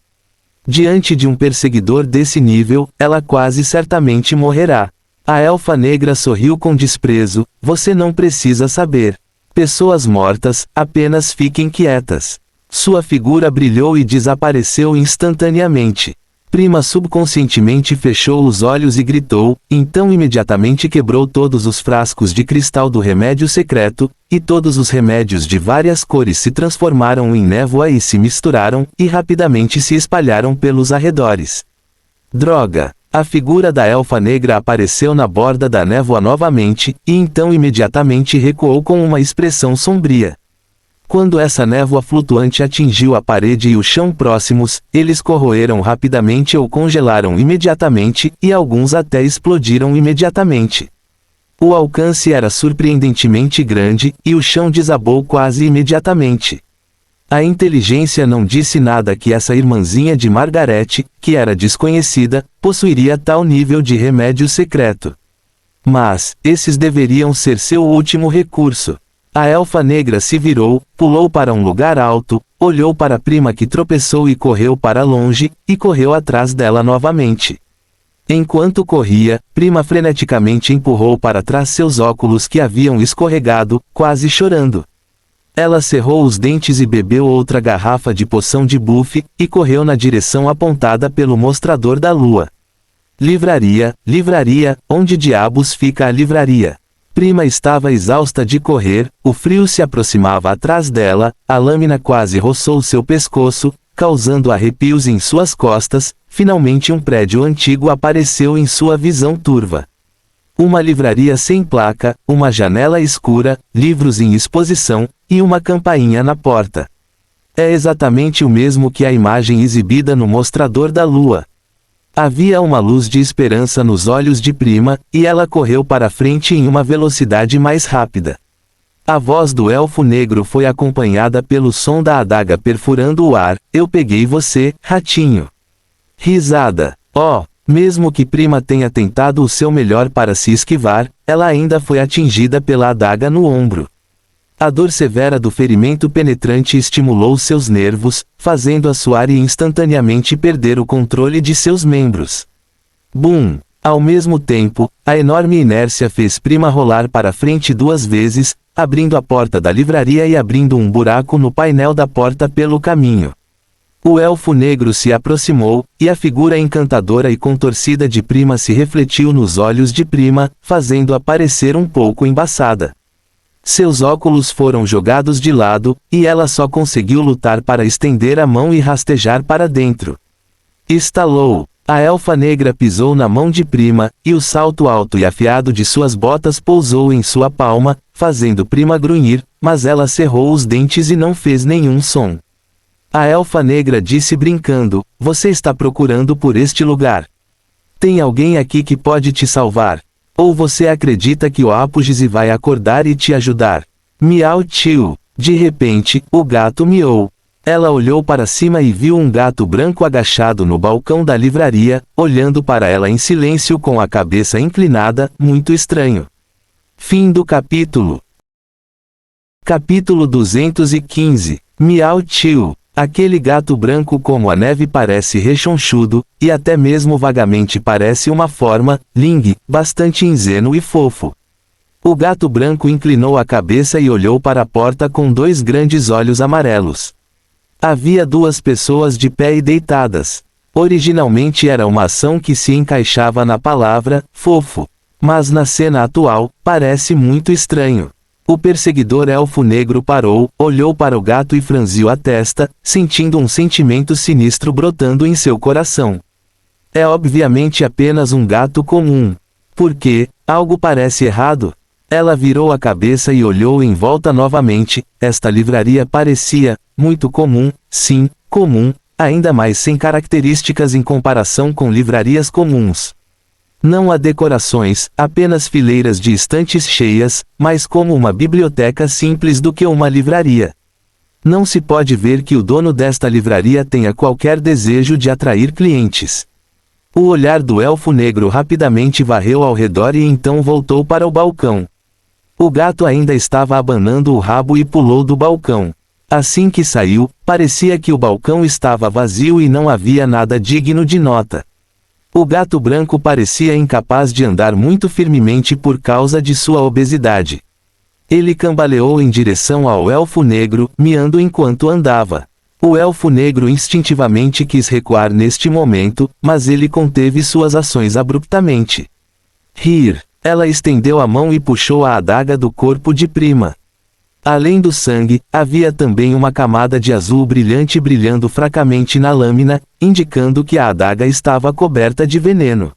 Diante de um perseguidor desse nível, ela quase certamente morrerá. A elfa negra sorriu com desprezo. Você não precisa saber. Pessoas mortas, apenas fiquem quietas. Sua figura brilhou e desapareceu instantaneamente. Prima subconscientemente fechou os olhos e gritou, então imediatamente quebrou todos os frascos de cristal do remédio secreto, e todos os remédios de várias cores se transformaram em névoa e se misturaram, e rapidamente se espalharam pelos arredores. Droga! A figura da elfa negra apareceu na borda da névoa novamente, e então imediatamente recuou com uma expressão sombria. Quando essa névoa flutuante atingiu a parede e o chão próximos, eles corroeram rapidamente ou congelaram imediatamente, e alguns até explodiram imediatamente. O alcance era surpreendentemente grande, e o chão desabou quase imediatamente. A inteligência não disse nada que essa irmãzinha de Margaret, que era desconhecida, possuiria tal nível de remédio secreto. Mas, esses deveriam ser seu último recurso. A elfa negra se virou, pulou para um lugar alto, olhou para a prima que tropeçou e correu para longe, e correu atrás dela novamente. Enquanto corria, prima freneticamente empurrou para trás seus óculos que haviam escorregado, quase chorando. Ela cerrou os dentes e bebeu outra garrafa de poção de buff, e correu na direção apontada pelo mostrador da lua. Livraria, livraria, onde diabos fica a livraria? Prima estava exausta de correr, o frio se aproximava atrás dela, a lâmina quase roçou seu pescoço, causando arrepios em suas costas. Finalmente um prédio antigo apareceu em sua visão turva. Uma livraria sem placa, uma janela escura, livros em exposição, e uma campainha na porta. É exatamente o mesmo que a imagem exibida no mostrador da lua. Havia uma luz de esperança nos olhos de Prima, e ela correu para frente em uma velocidade mais rápida. A voz do elfo negro foi acompanhada pelo som da adaga perfurando o ar. Eu peguei você, ratinho. Risada. Oh! Mesmo que Prima tenha tentado o seu melhor para se esquivar, ela ainda foi atingida pela adaga no ombro. A dor severa do ferimento penetrante estimulou seus nervos, fazendo-a suar e instantaneamente perder o controle de seus membros. Bum! Ao mesmo tempo, a enorme inércia fez Prima rolar para frente 2 vezes, abrindo a porta da livraria e abrindo um buraco no painel da porta pelo caminho. O elfo negro se aproximou, e a figura encantadora e contorcida de Prima se refletiu nos olhos de Prima, fazendo-a parecer um pouco embaçada. Seus óculos foram jogados de lado, e ela só conseguiu lutar para estender a mão e rastejar para dentro. Estalou. A elfa negra pisou na mão de Prima, e o salto alto e afiado de suas botas pousou em sua palma, fazendo Prima grunhir, mas ela cerrou os dentes e não fez nenhum som. A elfa negra disse brincando, você está procurando por este lugar. Tem alguém aqui que pode te salvar? Ou você acredita que o apógise vai acordar e te ajudar? Miau tio. De repente, o gato miou. Ela olhou para cima e viu um gato branco agachado no balcão da livraria, olhando para ela em silêncio com a cabeça inclinada, muito estranho. Fim do capítulo. Capítulo 215. Miau tio. Aquele gato branco como a neve parece rechonchudo, e até mesmo vagamente parece uma forma, Ling, bastante ingênuo e fofo. O gato branco inclinou a cabeça e olhou para a porta com 2 grandes olhos amarelos. Havia 2 pessoas de pé e deitadas. Originalmente era uma ação que se encaixava na palavra, fofo. Mas na cena atual, parece muito estranho. O perseguidor elfo negro parou, olhou para o gato e franziu a testa, sentindo um sentimento sinistro brotando em seu coração. É obviamente apenas um gato comum. Por quê? Algo parece errado. Ela virou a cabeça e olhou em volta novamente. Esta livraria parecia muito comum, sim, comum, ainda mais sem características em comparação com livrarias comuns. Não há decorações, apenas fileiras de estantes cheias, mais como uma biblioteca simples do que uma livraria. Não se pode ver que o dono desta livraria tenha qualquer desejo de atrair clientes. O olhar do elfo negro rapidamente varreu ao redor e então voltou para o balcão. O gato ainda estava abanando o rabo e pulou do balcão. Assim que saiu, parecia que o balcão estava vazio e não havia nada digno de nota. O gato branco parecia incapaz de andar muito firmemente por causa de sua obesidade. Ele cambaleou em direção ao elfo negro, miando enquanto andava. O elfo negro instintivamente quis recuar neste momento, mas ele conteve suas ações abruptamente. Rir. Ela estendeu a mão e puxou a adaga do corpo de Prima. Além do sangue, havia também uma camada de azul brilhante brilhando fracamente na lâmina, indicando que a adaga estava coberta de veneno.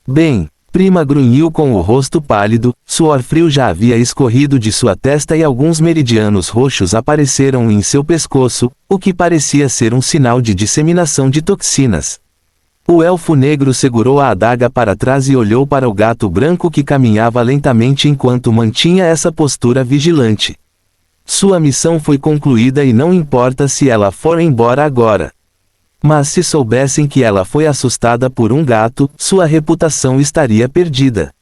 Bem, Prima grunhiu com o rosto pálido, suor frio já havia escorrido de sua testa e alguns meridianos roxos apareceram em seu pescoço, o que parecia ser um sinal de disseminação de toxinas. O elfo negro segurou a adaga para trás e olhou para o gato branco que caminhava lentamente enquanto mantinha essa postura vigilante. Sua missão foi concluída e não importa se ela for embora agora. Mas se soubessem que ela foi assustada por um gato, sua reputação estaria perdida.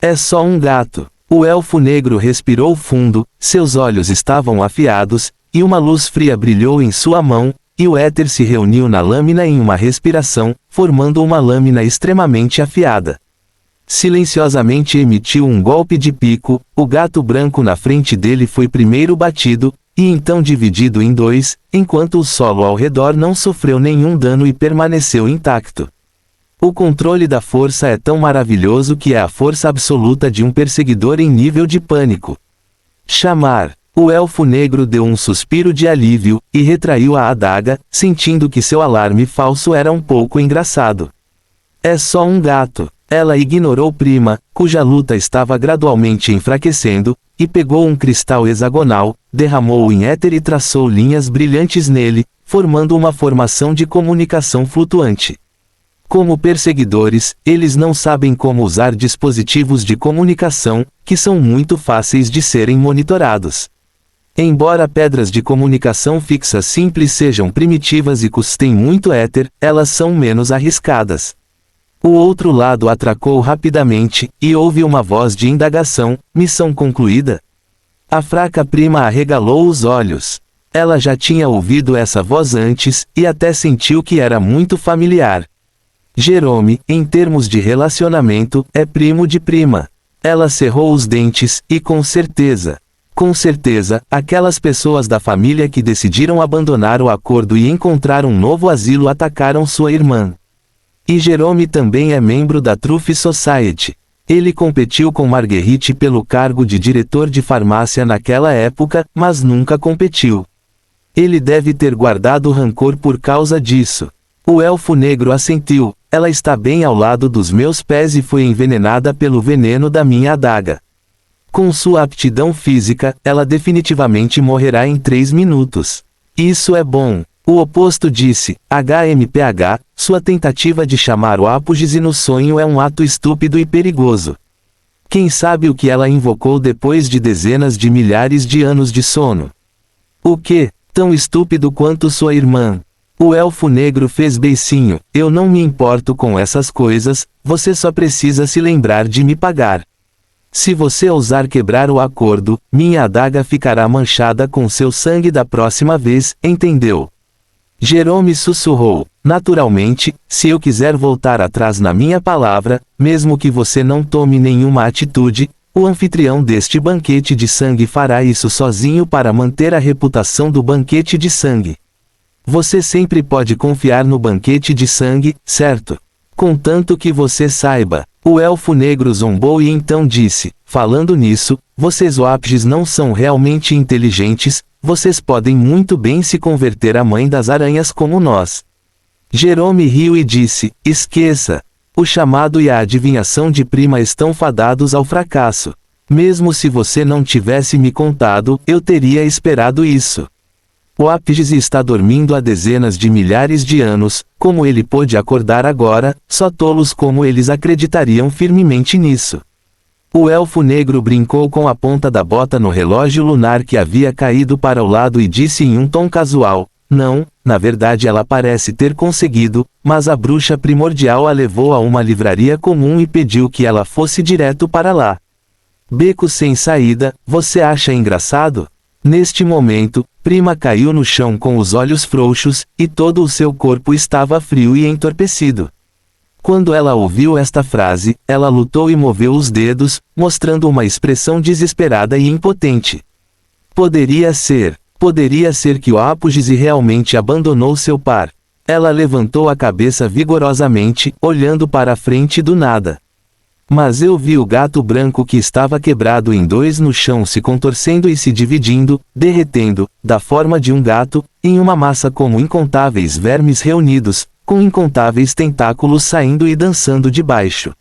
É só um gato. O elfo negro respirou fundo, seus olhos estavam afiados, e uma luz fria brilhou em sua mão, e o éter se reuniu na lâmina em uma respiração, formando uma lâmina extremamente afiada. Silenciosamente emitiu um golpe de pico, o gato branco na frente dele foi primeiro batido, e então dividido em dois, enquanto o solo ao redor não sofreu nenhum dano e permaneceu intacto. O controle da força é tão maravilhoso que é a força absoluta de um perseguidor em nível de pânico. Chamar. O elfo negro deu um suspiro de alívio, e retraiu a adaga, sentindo que seu alarme falso era um pouco engraçado. É só um gato. Ela ignorou Prima, cuja luta estava gradualmente enfraquecendo, e pegou um cristal hexagonal, derramou-o em éter e traçou linhas brilhantes nele, formando uma formação de comunicação flutuante. Como perseguidores, eles não sabem como usar dispositivos de comunicação, que são muito fáceis de serem monitorados. Embora pedras de comunicação fixa simples sejam primitivas e custem muito éter, elas são menos arriscadas. O outro lado atracou rapidamente, e houve uma voz de indagação: missão concluída? A fraca Prima arregalou os olhos. Ela já tinha ouvido essa voz antes, e até sentiu que era muito familiar. Jerome, em termos de relacionamento, é primo de Prima. Ela cerrou os dentes, e com certeza, aquelas pessoas da família que decidiram abandonar o acordo e encontrar um novo asilo atacaram sua irmã. E Jerome também é membro da Truth Society. Ele competiu com Marguerite pelo cargo de diretor de farmácia naquela época, mas nunca competiu. Ele deve ter guardado rancor por causa disso. O elfo negro assentiu. Ela está bem ao lado dos meus pés e foi envenenada pelo veneno da minha adaga. Com sua aptidão física, ela definitivamente morrerá em 3 minutos. Isso é bom. O oposto disse, HMPH, sua tentativa de chamar o apogese no sonho é um ato estúpido e perigoso. Quem sabe o que ela invocou depois de dezenas de milhares de anos de sono? O que? Tão estúpido quanto sua irmã. O elfo negro fez beicinho. Eu não me importo com essas coisas, você só precisa se lembrar de me pagar. Se você ousar quebrar o acordo, minha adaga ficará manchada com seu sangue da próxima vez, entendeu? Jerome sussurrou. Naturalmente, se eu quiser voltar atrás na minha palavra, mesmo que você não tome nenhuma atitude, o anfitrião deste banquete de sangue fará isso sozinho para manter a reputação do banquete de sangue. Você sempre pode confiar no banquete de sangue, certo? Contanto que você saiba. O elfo negro zombou e então disse, falando nisso, vocês Wapges não são realmente inteligentes, vocês podem muito bem se converter à mãe das aranhas como nós. Jerome riu e disse, esqueça. O chamado e a adivinhação de Prima estão fadados ao fracasso. Mesmo se você não tivesse me contado, eu teria esperado isso. O ápige está dormindo há dezenas de milhares de anos, como ele pôde acordar agora? Só tolos como eles acreditariam firmemente nisso. O elfo negro brincou com a ponta da bota no relógio lunar que havia caído para o lado e disse em um tom casual: não, na verdade ela parece ter conseguido, mas a bruxa primordial a levou a uma livraria comum e pediu que ela fosse direto para lá. Beco sem saída, você acha engraçado? Neste momento, Prima caiu no chão com os olhos frouxos, e todo o seu corpo estava frio e entorpecido. Quando ela ouviu esta frase, ela lutou e moveu os dedos, mostrando uma expressão desesperada e impotente. Poderia ser que o ápige realmente abandonou seu par. Ela levantou a cabeça vigorosamente, olhando para a frente do nada. Mas eu vi o gato branco que estava quebrado em dois no chão se contorcendo e se dividindo, derretendo, da forma de um gato, em uma massa como incontáveis vermes reunidos, com incontáveis tentáculos saindo e dançando de baixo.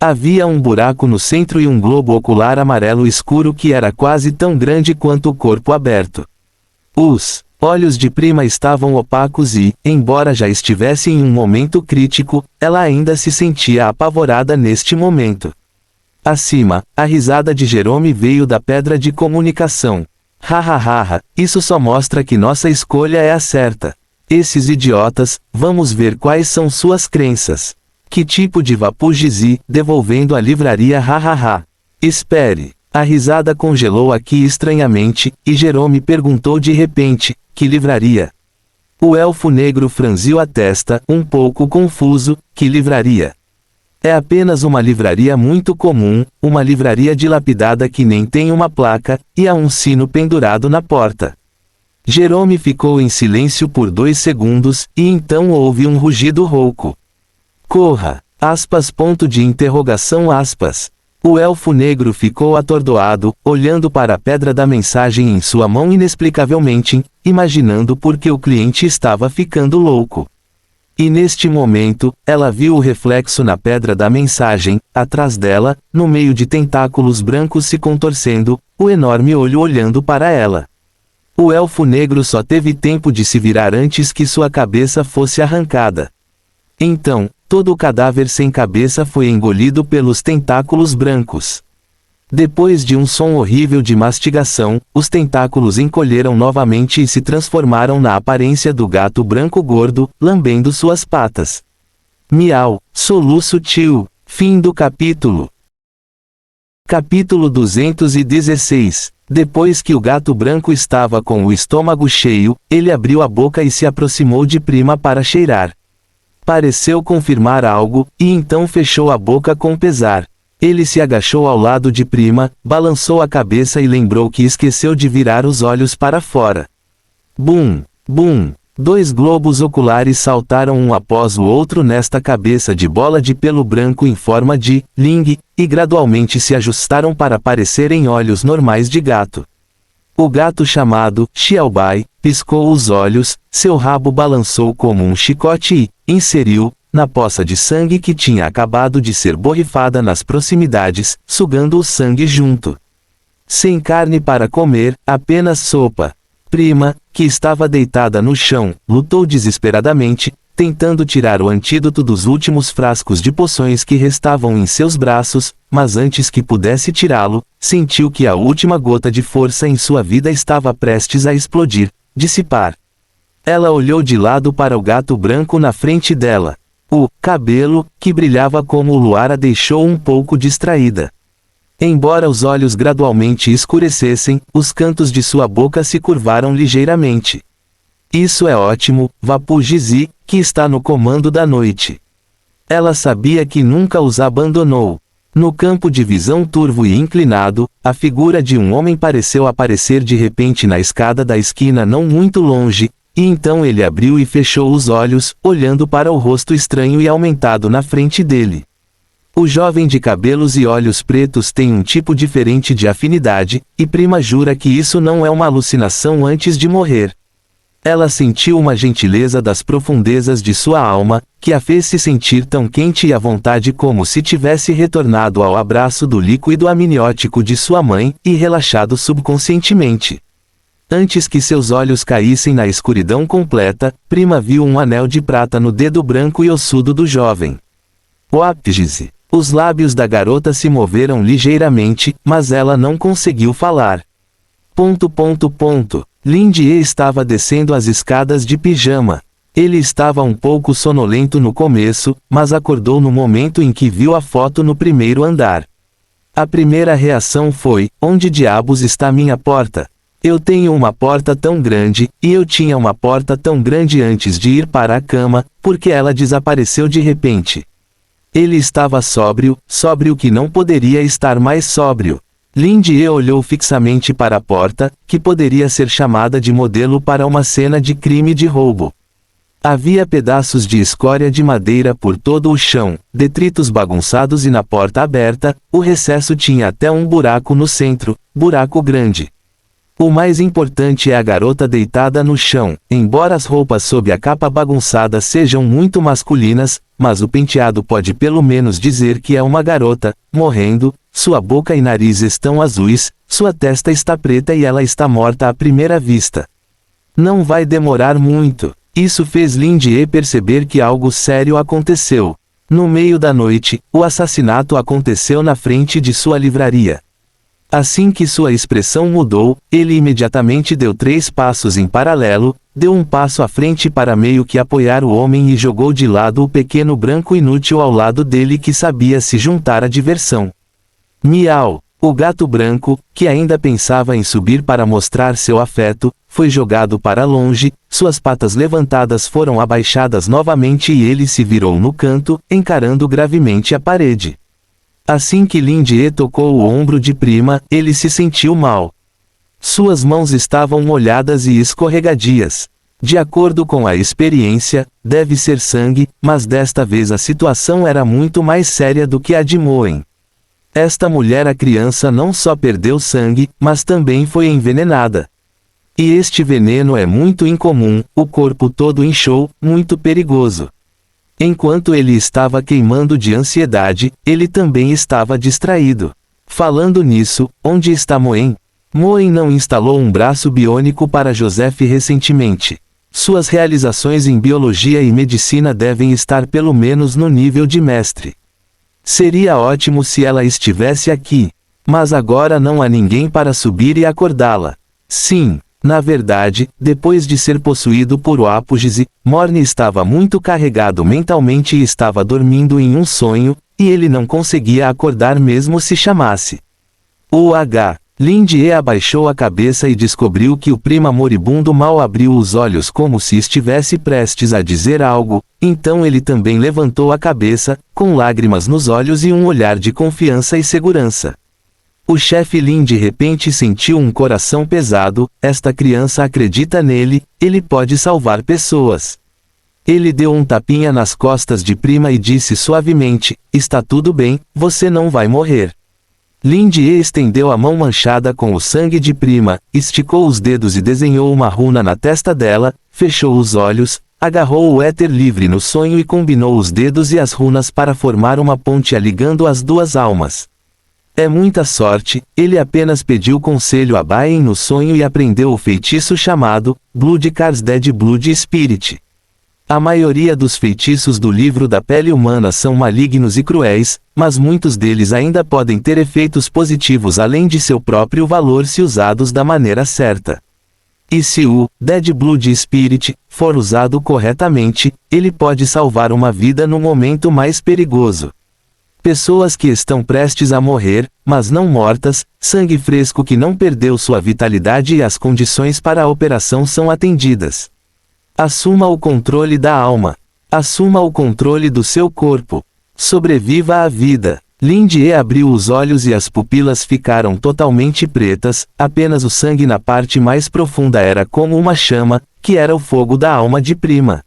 Havia um buraco no centro e um globo ocular amarelo escuro que era quase tão grande quanto o corpo aberto. Os olhos de Prima estavam opacos e, embora já estivesse em um momento crítico, ela ainda se sentia apavorada neste momento. Acima, a risada de Jerome veio da pedra de comunicação. Hahaha, isso só mostra que nossa escolha é a certa. Esses idiotas, vamos ver quais são suas crenças. Que tipo de vapugizi, devolvendo a livraria hahaha. Espere. A risada congelou aqui estranhamente, e Jerome perguntou de repente: que livraria? O elfo negro franziu a testa, um pouco confuso: que livraria? É apenas uma livraria muito comum, uma livraria dilapidada que nem tem uma placa, e há um sino pendurado na porta. Jerome ficou em silêncio por 2 segundos, e então houve um rugido rouco. Corra! Aspas. O elfo negro ficou atordoado, olhando para a pedra da mensagem em sua mão inexplicavelmente, imaginando por que o cliente estava ficando louco. E neste momento, ela viu o reflexo na pedra da mensagem, atrás dela, no meio de tentáculos brancos se contorcendo, o enorme olho olhando para ela. O elfo negro só teve tempo de se virar antes que sua cabeça fosse arrancada. Então, todo o cadáver sem cabeça foi engolido pelos tentáculos brancos. Depois de um som horrível de mastigação, os tentáculos encolheram novamente e se transformaram na aparência do gato branco gordo, lambendo suas patas. Miau, soluço tio. Fim do capítulo. Capítulo 216. Depois que o gato branco estava com o estômago cheio, ele abriu a boca e se aproximou de Prima para cheirar. Pareceu confirmar algo, e então fechou a boca com pesar. Ele se agachou ao lado de Prima, balançou a cabeça e lembrou que esqueceu de virar os olhos para fora. Bum! Bum! 2 globos oculares saltaram um após o outro nesta cabeça de bola de pelo branco em forma de ling, e gradualmente se ajustaram para parecerem olhos normais de gato. O gato chamado Xiaobai piscou os olhos, seu rabo balançou como um chicote e inseriu, na poça de sangue que tinha acabado de ser borrifada nas proximidades, sugando o sangue junto. Sem carne para comer, apenas sopa. Prima, que estava deitada no chão, lutou desesperadamente, tentando tirar o antídoto dos últimos frascos de poções que restavam em seus braços, mas antes que pudesse tirá-lo, sentiu que a última gota de força em sua vida estava prestes a explodir, dissipar. Ela olhou de lado para o gato branco na frente dela. O cabelo, que brilhava como o luar, a deixou um pouco distraída. Embora os olhos gradualmente escurecessem, os cantos de sua boca se curvaram ligeiramente. Isso é ótimo, Vapugizi, que está no comando da noite. Ela sabia que nunca os abandonou. No campo de visão turvo e inclinado, a figura de um homem pareceu aparecer de repente na escada da esquina não muito longe, e então ele abriu e fechou os olhos, olhando para o rosto estranho e aumentado na frente dele. O jovem de cabelos e olhos pretos tem um tipo diferente de afinidade, e Prima jura que isso não é uma alucinação antes de morrer. Ela sentiu uma gentileza das profundezas de sua alma, que a fez se sentir tão quente e à vontade como se tivesse retornado ao abraço do líquido amniótico de sua mãe, e relaxado subconscientemente. Antes que seus olhos caíssem na escuridão completa, Prima viu um anel de prata no dedo branco e ossudo do jovem. O ápice. Os lábios da garota se moveram ligeiramente, mas ela não conseguiu falar. Lin-Die estava descendo as escadas de pijama. Ele estava um pouco sonolento no começo, mas acordou no momento em que viu a foto no primeiro andar. A primeira reação foi: onde diabos está minha porta? Eu tenho uma porta tão grande, e eu tinha uma porta tão grande antes de ir para a cama, porque ela desapareceu de repente. Ele estava sóbrio que não poderia estar mais sóbrio. Lin-Die olhou fixamente para a porta, que poderia ser chamada de modelo para uma cena de crime de roubo. Havia pedaços de escória de madeira por todo o chão, detritos bagunçados e na porta aberta, o recesso tinha até um buraco no centro, buraco grande. O mais importante é a garota deitada no chão, embora as roupas sob a capa bagunçada sejam muito masculinas, mas o penteado pode pelo menos dizer que é uma garota, morrendo, sua boca e nariz estão azuis, sua testa está preta e ela está morta à primeira vista. Não vai demorar muito. Isso fez Lin-Die perceber que algo sério aconteceu. No meio da noite, o assassinato aconteceu na frente de sua livraria. Assim que sua expressão mudou, ele imediatamente deu 3 passos em paralelo, deu um passo à frente para meio que apoiar o homem e jogou de lado o pequeno branco inútil ao lado dele que sabia se juntar à diversão. Miau! O gato branco, que ainda pensava em subir para mostrar seu afeto, foi jogado para longe, suas patas levantadas foram abaixadas novamente e ele se virou no canto, encarando gravemente a parede. Assim que Lin-Die tocou o ombro de Prima, ele se sentiu mal. Suas mãos estavam molhadas e escorregadias. De acordo com a experiência, deve ser sangue, mas desta vez a situação era muito mais séria do que a de Moen. Esta mulher, a criança, não só perdeu sangue, mas também foi envenenada. E este veneno é muito incomum, o corpo todo inchou, muito perigoso. Enquanto ele estava queimando de ansiedade, ele também estava distraído. Falando nisso, onde está Moen? Moen não instalou um braço biônico para Joseph recentemente. Suas realizações em biologia e medicina devem estar pelo menos no nível de mestre. Seria ótimo se ela estivesse aqui. Mas agora não há ninguém para subir e acordá-la. Sim. Na verdade, depois de ser possuído por o apógise, Morne estava muito carregado mentalmente e estava dormindo em um sonho, e ele não conseguia acordar mesmo se chamasse. Lin-Die abaixou a cabeça e descobriu que o Prima moribundo mal abriu os olhos como se estivesse prestes a dizer algo, então ele também levantou a cabeça, com lágrimas nos olhos e um olhar de confiança e segurança. O chefe Lin de repente sentiu um coração pesado, esta criança acredita nele, ele pode salvar pessoas. Ele deu um tapinha nas costas de Prima e disse suavemente: está tudo bem, você não vai morrer. Lin-Die estendeu a mão manchada com o sangue de Prima, esticou os dedos e desenhou uma runa na testa dela, fechou os olhos, agarrou o éter livre no sonho e combinou os dedos e as runas para formar uma ponte ligando as duas almas. É muita sorte, ele apenas pediu conselho a Baen no sonho e aprendeu o feitiço chamado Blood Cards Dead Blood Spirit. A maioria dos feitiços do livro da pele humana são malignos e cruéis, mas muitos deles ainda podem ter efeitos positivos além de seu próprio valor se usados da maneira certa. E se o Dead Blood Spirit for usado corretamente, ele pode salvar uma vida no momento mais perigoso. Pessoas que estão prestes a morrer, mas não mortas, sangue fresco que não perdeu sua vitalidade e as condições para a operação são atendidas. Assuma o controle da alma. Assuma o controle do seu corpo. Sobreviva à vida. Lin-Die abriu os olhos e as pupilas ficaram totalmente pretas, apenas o sangue na parte mais profunda era como uma chama, que era o fogo da alma de Prima.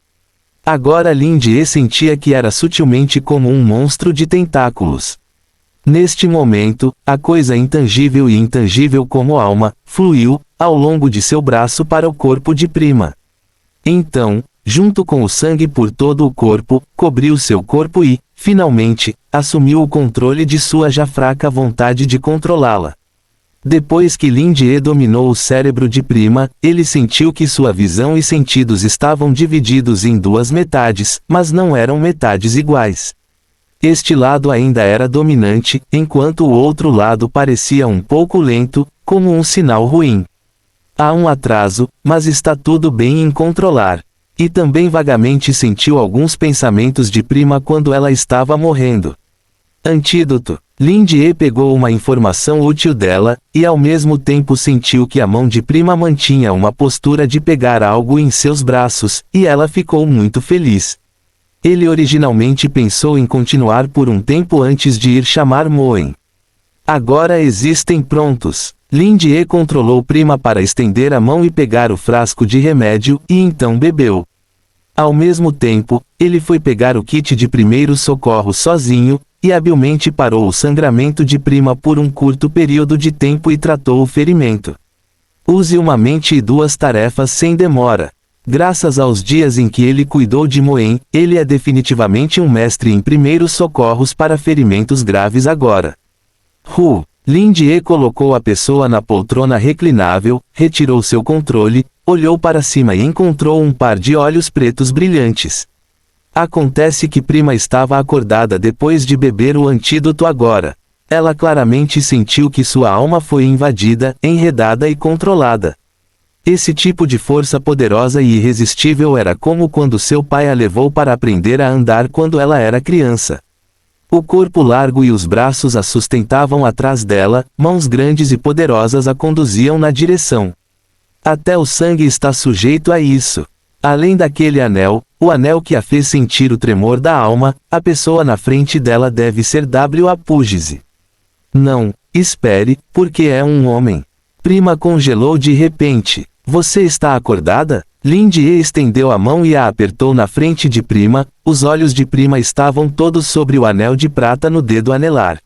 Agora Lin-Die sentia que era sutilmente como um monstro de tentáculos. Neste momento, a coisa intangível e intangível como alma, fluiu, ao longo de seu braço para o corpo de Prima. Então, junto com o sangue por todo o corpo, cobriu seu corpo e, finalmente, assumiu o controle de sua já fraca vontade de controlá-la. Depois que Lindie dominou o cérebro de Prima, ele sentiu que sua visão e sentidos estavam divididos em duas metades, mas não eram metades iguais. Este lado ainda era dominante, enquanto o outro lado parecia um pouco lento, como um sinal ruim. Há um atraso, mas está tudo bem em controlar. E também vagamente sentiu alguns pensamentos de Prima quando ela estava morrendo. Antídoto. Lindie pegou uma informação útil dela, e ao mesmo tempo sentiu que a mão de Prima mantinha uma postura de pegar algo em seus braços, e ela ficou muito feliz. Ele originalmente pensou em continuar por um tempo antes de ir chamar Moen. Agora existem prontos. Lindie controlou Prima para estender a mão e pegar o frasco de remédio, e então bebeu. Ao mesmo tempo, ele foi pegar o kit de primeiros socorros sozinho, e habilmente parou o sangramento de Prima por um curto período de tempo e tratou o ferimento. Use uma mente e duas tarefas sem demora. Graças aos dias em que ele cuidou de Moen, ele é definitivamente um mestre em primeiros socorros para ferimentos graves agora. Lindie colocou a pessoa na poltrona reclinável, retirou seu controle, olhou para cima e encontrou um par de olhos pretos brilhantes. Acontece que Prima estava acordada depois de beber o antídoto agora. Ela claramente sentiu que sua alma foi invadida, enredada e controlada. Esse tipo de força poderosa e irresistível era como quando seu pai a levou para aprender a andar quando ela era criança. O corpo largo e os braços a sustentavam atrás dela, mãos grandes e poderosas a conduziam na direção. Até o sangue está sujeito a isso. Além daquele anel, o anel que a fez sentir o tremor da alma, a pessoa na frente dela deve ser W. Púgise. Não, espere, porque é um homem. Prima congelou de repente. Você está acordada? Lindie estendeu a mão e a apertou na frente de Prima, os olhos de Prima estavam todos sobre o anel de prata no dedo anelar.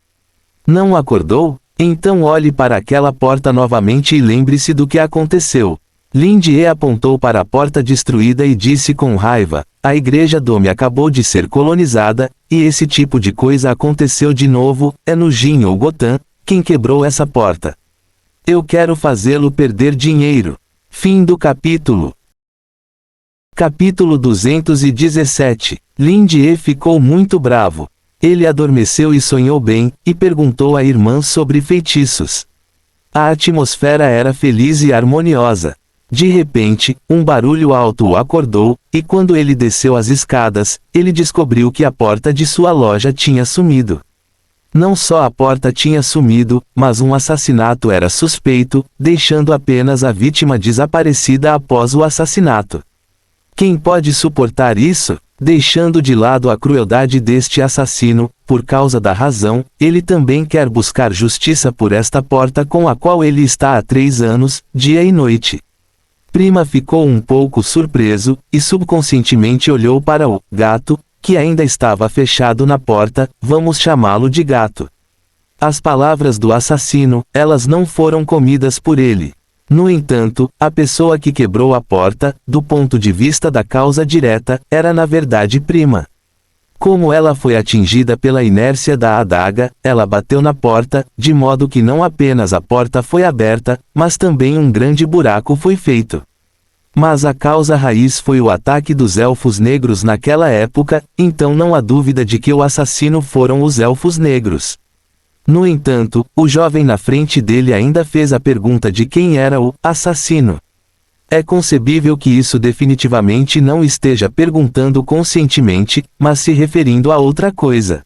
Não acordou? Então olhe para aquela porta novamente e lembre-se do que aconteceu. Lindie apontou para a porta destruída e disse com raiva, a igreja Dome acabou de ser colonizada, e esse tipo de coisa aconteceu de novo, é no Jin ou Gotan, quem quebrou essa porta. Eu quero fazê-lo perder dinheiro. Fim do capítulo. Capítulo 217. Lindie ficou muito bravo. Ele adormeceu e sonhou bem, e perguntou à irmã sobre feitiços. A atmosfera era feliz e harmoniosa. De repente, um barulho alto o acordou, e quando ele desceu as escadas, ele descobriu que a porta de sua loja tinha sumido. Não só a porta tinha sumido, mas um assassinato era suspeito, deixando apenas a vítima desaparecida após o assassinato. Quem pode suportar isso? Deixando de lado a crueldade deste assassino, por causa da razão, ele também quer buscar justiça por esta porta com a qual ele está há 3 anos, dia e noite. Prima ficou um pouco surpreso, e subconscientemente olhou para o gato, que ainda estava fechado na porta, vamos chamá-lo de gato. As palavras do assassino, elas não foram comidas por ele. No entanto, a pessoa que quebrou a porta, do ponto de vista da causa direta, era na verdade Prima. Como ela foi atingida pela inércia da adaga, ela bateu na porta, de modo que não apenas a porta foi aberta, mas também um grande buraco foi feito. Mas a causa raiz foi o ataque dos elfos negros naquela época, então não há dúvida de que o assassino foram os elfos negros. No entanto, o jovem na frente dele ainda fez a pergunta de quem era o assassino. É concebível que isso definitivamente não esteja perguntando conscientemente, mas se referindo a outra coisa.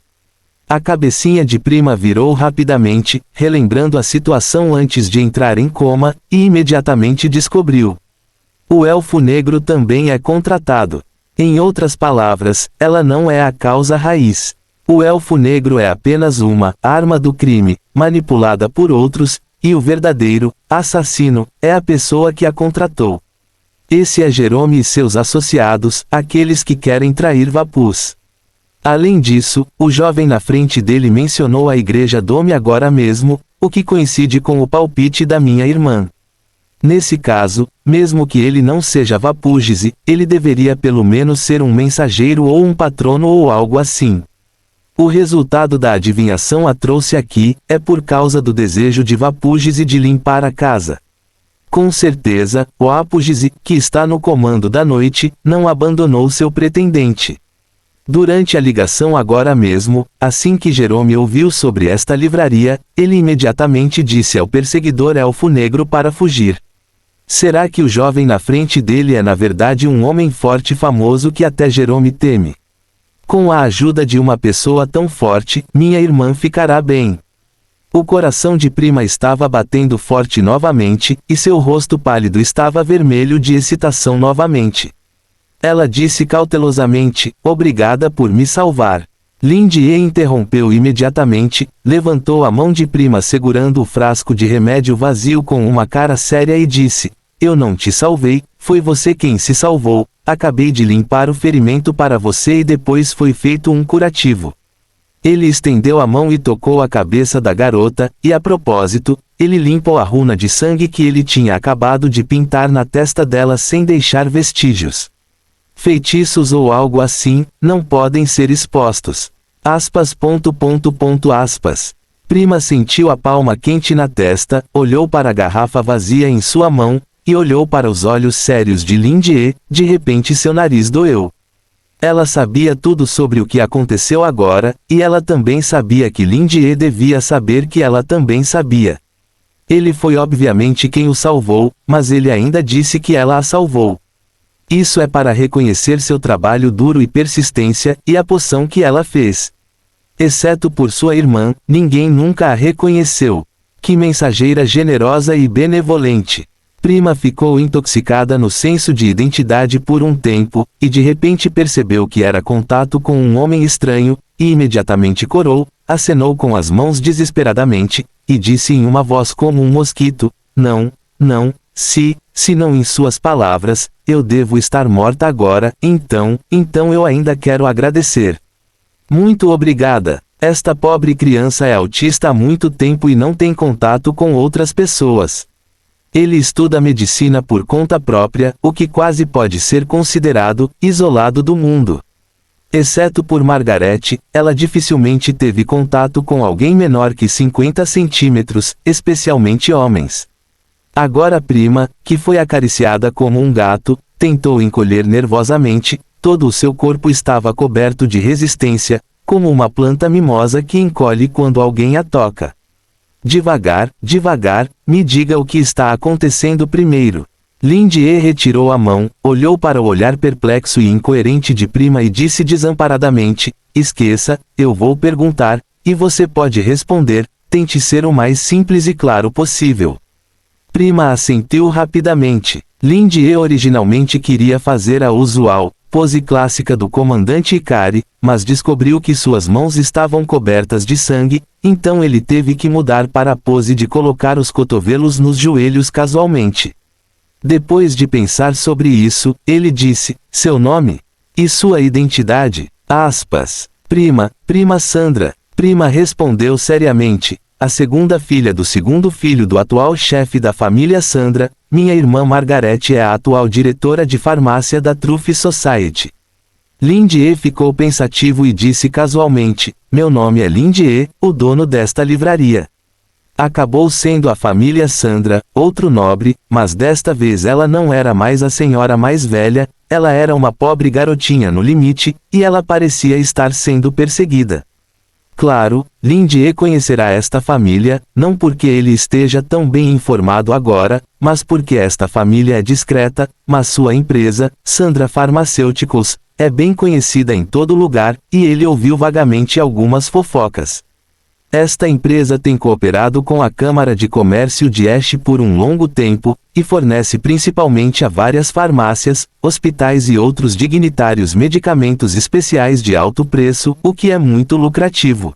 A cabecinha de Prima virou rapidamente, relembrando a situação antes de entrar em coma, e imediatamente descobriu. O elfo negro também é contratado. Em outras palavras, ela não é a causa raiz. O elfo negro é apenas uma arma do crime, manipulada por outros, e o verdadeiro assassino é a pessoa que a contratou. Esse é Jerome e seus associados, aqueles que querem trair Vapus. Além disso, o jovem na frente dele mencionou a igreja Dome agora mesmo, o que coincide com o palpite da minha irmã. Nesse caso, mesmo que ele não seja Vapúgise, ele deveria pelo menos ser um mensageiro ou um patrono ou algo assim. O resultado da adivinhação a trouxe aqui, é por causa do desejo de Vapúgise de limpar a casa. Com certeza, o Apúgise, que está no comando da noite, não abandonou seu pretendente. Durante a ligação agora mesmo, assim que Jerome ouviu sobre esta livraria, ele imediatamente disse ao perseguidor Elfo Negro para fugir. Será que o jovem na frente dele é na verdade um homem forte e famoso que até Jerome teme? Com a ajuda de uma pessoa tão forte, minha irmã ficará bem. O coração de Prima estava batendo forte novamente, e seu rosto pálido estava vermelho de excitação novamente. Ela disse cautelosamente, obrigada por me salvar. Lindier interrompeu imediatamente, levantou a mão de Prima segurando o frasco de remédio vazio com uma cara séria e disse, eu não te salvei, foi você quem se salvou, acabei de limpar o ferimento para você e depois foi feito um curativo. Ele estendeu a mão e tocou a cabeça da garota, e a propósito, ele limpou a runa de sangue que ele tinha acabado de pintar na testa dela sem deixar vestígios. Feitiços ou algo assim, não podem ser expostos. Aspas. Prima sentiu a palma quente na testa, olhou para a garrafa vazia em sua mão, e olhou para os olhos sérios de Lindier, de repente seu nariz doeu. Ela sabia tudo sobre o que aconteceu agora, e ela também sabia que Lindier devia saber que ela também sabia. Ele foi obviamente quem o salvou, mas ele ainda disse que ela a salvou. Isso é para reconhecer seu trabalho duro e persistência, e a poção que ela fez. Exceto por sua irmã, ninguém nunca a reconheceu. Que mensageira generosa e benevolente. Prima ficou intoxicada no senso de identidade por um tempo, e de repente percebeu que era contato com um homem estranho, e imediatamente corou, acenou com as mãos desesperadamente, e disse em uma voz como um mosquito, não, se não em suas palavras, eu devo estar morta agora, então eu ainda quero agradecer. Muito obrigada. Esta pobre criança é autista há muito tempo e não tem contato com outras pessoas. Ele estuda medicina por conta própria, o que quase pode ser considerado isolado do mundo. Exceto por Margarete, ela dificilmente teve contato com alguém menor que 50 centímetros, especialmente homens. Agora Prima, que foi acariciada como um gato, tentou encolher nervosamente, todo o seu corpo estava coberto de resistência, como uma planta mimosa que encolhe quando alguém a toca. Devagar, me diga o que está acontecendo primeiro. Lindier retirou a mão, olhou para o olhar perplexo e incoerente de Prima e disse desamparadamente, esqueça, eu vou perguntar, e você pode responder, tente ser o mais simples e claro possível. Prima assentiu rapidamente. Lindier originalmente queria fazer a usual pose clássica do comandante Ikari, mas descobriu que suas mãos estavam cobertas de sangue, então ele teve que mudar para a pose de colocar os cotovelos nos joelhos casualmente. Depois de pensar sobre isso, ele disse, seu nome? E sua identidade? Aspas. Prima Sandra. Prima respondeu seriamente, a segunda filha do segundo filho do atual chefe da família Sandra, minha irmã Margarete é a atual diretora de farmácia da Truff Society. Lindier ficou pensativo e disse casualmente, meu nome é Lindier, o dono desta livraria. Acabou sendo a família Sandra, outro nobre, mas desta vez ela não era mais a senhora mais velha, ela era uma pobre garotinha no limite, e ela parecia estar sendo perseguida. Claro, Lindier conhecerá esta família, não porque ele esteja tão bem informado agora, mas porque esta família é discreta, mas sua empresa, Sandra Pharmaceuticals, é bem conhecida em todo lugar, e ele ouviu vagamente algumas fofocas. Esta empresa tem cooperado com a Câmara de Comércio de Ash por um longo tempo, e fornece principalmente a várias farmácias, hospitais e outros dignitários medicamentos especiais de alto preço, o que é muito lucrativo.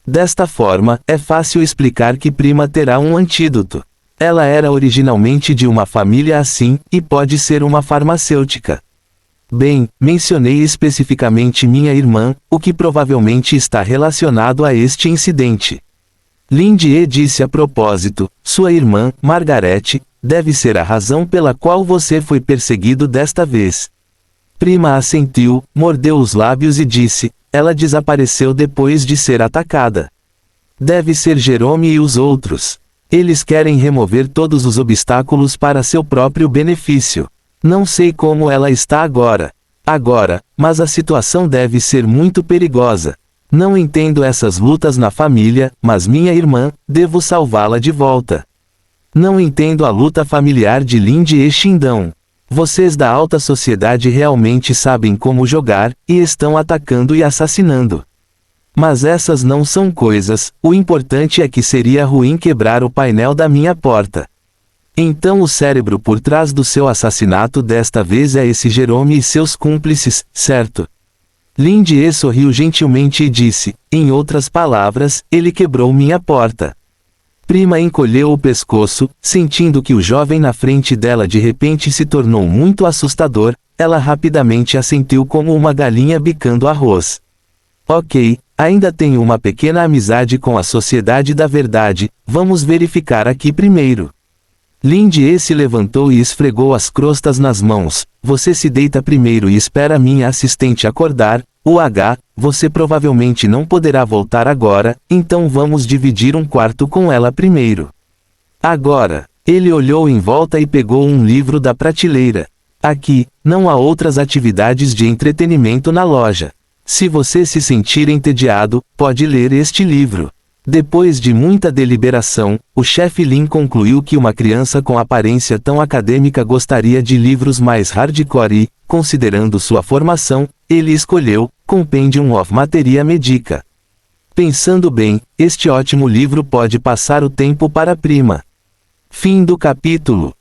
Desta forma, é fácil explicar que Prima terá um antídoto. Ela era originalmente de uma família assim, e pode ser uma farmacêutica. Bem, mencionei especificamente minha irmã, o que provavelmente está relacionado a este incidente. Lindier disse a propósito, sua irmã, Margarete, deve ser a razão pela qual você foi perseguido desta vez. Prima assentiu, mordeu os lábios e disse, ela desapareceu depois de ser atacada. Deve ser Jerome e os outros. Eles querem remover todos os obstáculos para seu próprio benefício. Não sei como ela está agora. Mas a situação deve ser muito perigosa. Não entendo essas lutas na família, mas minha irmã, devo salvá-la de volta. Não entendo a luta familiar de Lindy e Shindão. Vocês da alta sociedade realmente sabem como jogar, e estão atacando e assassinando. Mas essas não são coisas, o importante é que seria ruim quebrar o painel da minha porta. Então o cérebro por trás do seu assassinato desta vez é esse Jerome e seus cúmplices, certo? Lindy sorriu gentilmente e disse, em outras palavras, ele quebrou minha porta. Prima encolheu o pescoço, sentindo que o jovem na frente dela de repente se tornou muito assustador, ela rapidamente assentiu como uma galinha bicando arroz. Ok, ainda tenho uma pequena amizade com a Sociedade da Verdade, vamos verificar aqui primeiro. Lindy se levantou e esfregou as crostas nas mãos. Você se deita primeiro e espera minha assistente acordar. Você provavelmente não poderá voltar agora, então vamos dividir um quarto com ela primeiro. Agora, ele olhou em volta e pegou um livro da prateleira. Aqui, não há outras atividades de entretenimento na loja. Se você se sentir entediado, pode ler este livro. Depois de muita deliberação, o chefe Lin concluiu que uma criança com aparência tão acadêmica gostaria de livros mais hardcore e, considerando sua formação, ele escolheu Compendium of Materia Medica. Pensando bem, este ótimo livro pode passar o tempo para Prima. Fim do capítulo.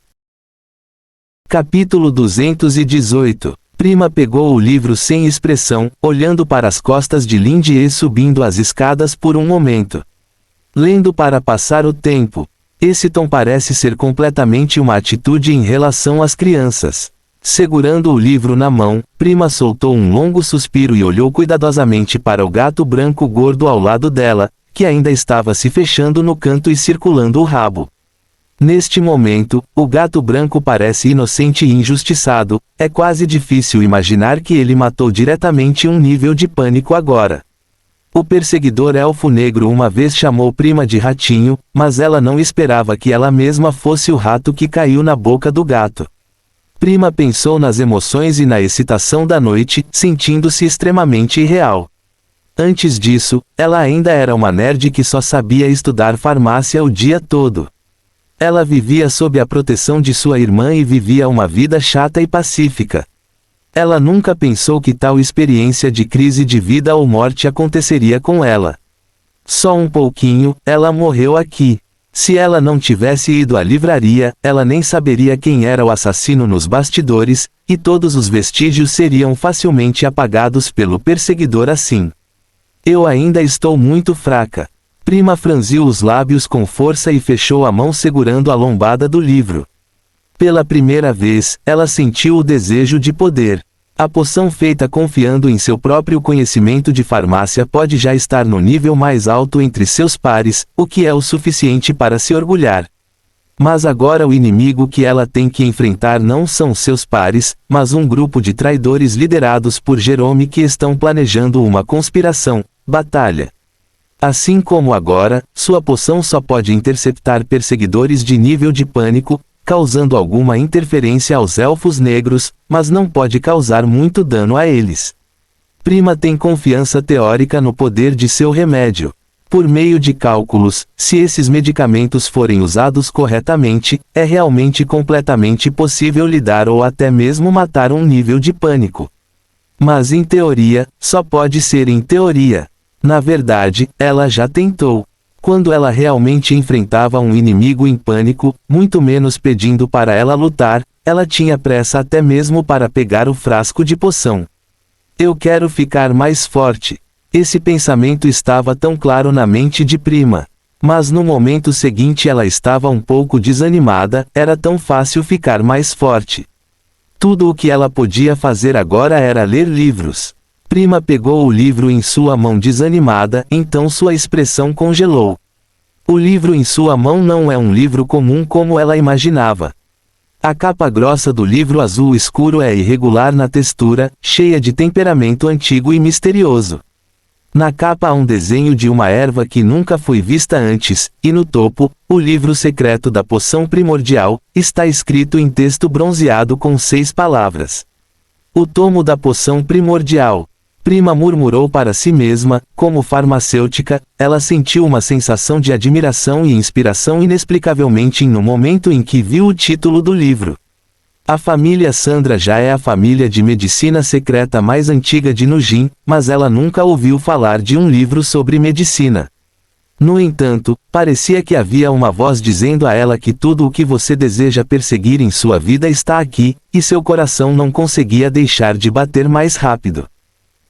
Capítulo 218. Prima pegou o livro sem expressão, olhando para as costas de Lindy e subindo as escadas por um momento. Lendo para passar o tempo. Esse tom parece ser completamente uma atitude em relação às crianças. Segurando o livro na mão, Prima soltou um longo suspiro e olhou cuidadosamente para o gato branco gordo ao lado dela, que ainda estava se fechando no canto e circulando o rabo. Neste momento, o gato branco parece inocente e injustiçado, é quase difícil imaginar que ele matou diretamente um nível de pânico agora. O perseguidor elfo negro uma vez chamou Prima de ratinho, mas ela não esperava que ela mesma fosse o rato que caiu na boca do gato. Prima pensou nas emoções e na excitação da noite, sentindo-se extremamente irreal. Antes disso, ela ainda era uma nerd que só sabia estudar farmácia o dia todo. Ela vivia sob a proteção de sua irmã e vivia uma vida chata e pacífica. Ela nunca pensou que tal experiência de crise de vida ou morte aconteceria com ela. Só um pouquinho, ela morreu aqui. Se ela não tivesse ido à livraria, ela nem saberia quem era o assassino nos bastidores, e todos os vestígios seriam facilmente apagados pelo perseguidor assim. Eu ainda estou muito fraca. Prima franziu os lábios com força e fechou a mão segurando a lombada do livro. Pela primeira vez, ela sentiu o desejo de poder. A poção feita confiando em seu próprio conhecimento de farmácia pode já estar no nível mais alto entre seus pares, o que é o suficiente para se orgulhar. Mas agora o inimigo que ela tem que enfrentar não são seus pares, mas um grupo de traidores liderados por Jerome que estão planejando uma conspiração, batalha. Assim como agora, sua poção só pode interceptar perseguidores de nível de pânico, causando alguma interferência aos elfos negros, mas não pode causar muito dano a eles. Prima tem confiança teórica no poder de seu remédio. Por meio de cálculos, se esses medicamentos forem usados corretamente, é realmente completamente possível lidar ou até mesmo matar um nível de pânico. Mas em teoria, só pode ser em teoria. Na verdade, ela já tentou. Quando ela realmente enfrentava um inimigo em pânico, muito menos pedindo para ela lutar, ela tinha pressa até mesmo para pegar o frasco de poção. Eu quero ficar mais forte. Esse pensamento estava tão claro na mente de Prima. Mas no momento seguinte ela estava um pouco desanimada, era tão fácil ficar mais forte. Tudo o que ela podia fazer agora era ler livros. Prima pegou o livro em sua mão desanimada, então sua expressão congelou. O livro em sua mão não é um livro comum como ela imaginava. A capa grossa do livro azul escuro é irregular na textura, cheia de temperamento antigo e misterioso. Na capa há um desenho de uma erva que nunca foi vista antes, e no topo, o livro secreto da poção primordial, está escrito em texto bronzeado com 6 palavras. O tomo da poção primordial. Prima murmurou para si mesma, como farmacêutica, ela sentiu uma sensação de admiração e inspiração inexplicavelmente no momento em que viu o título do livro. A família Sandra já é a família de medicina secreta mais antiga de Nujin, mas ela nunca ouviu falar de um livro sobre medicina. No entanto, parecia que havia uma voz dizendo a ela que tudo o que você deseja perseguir em sua vida está aqui, e seu coração não conseguia deixar de bater mais rápido.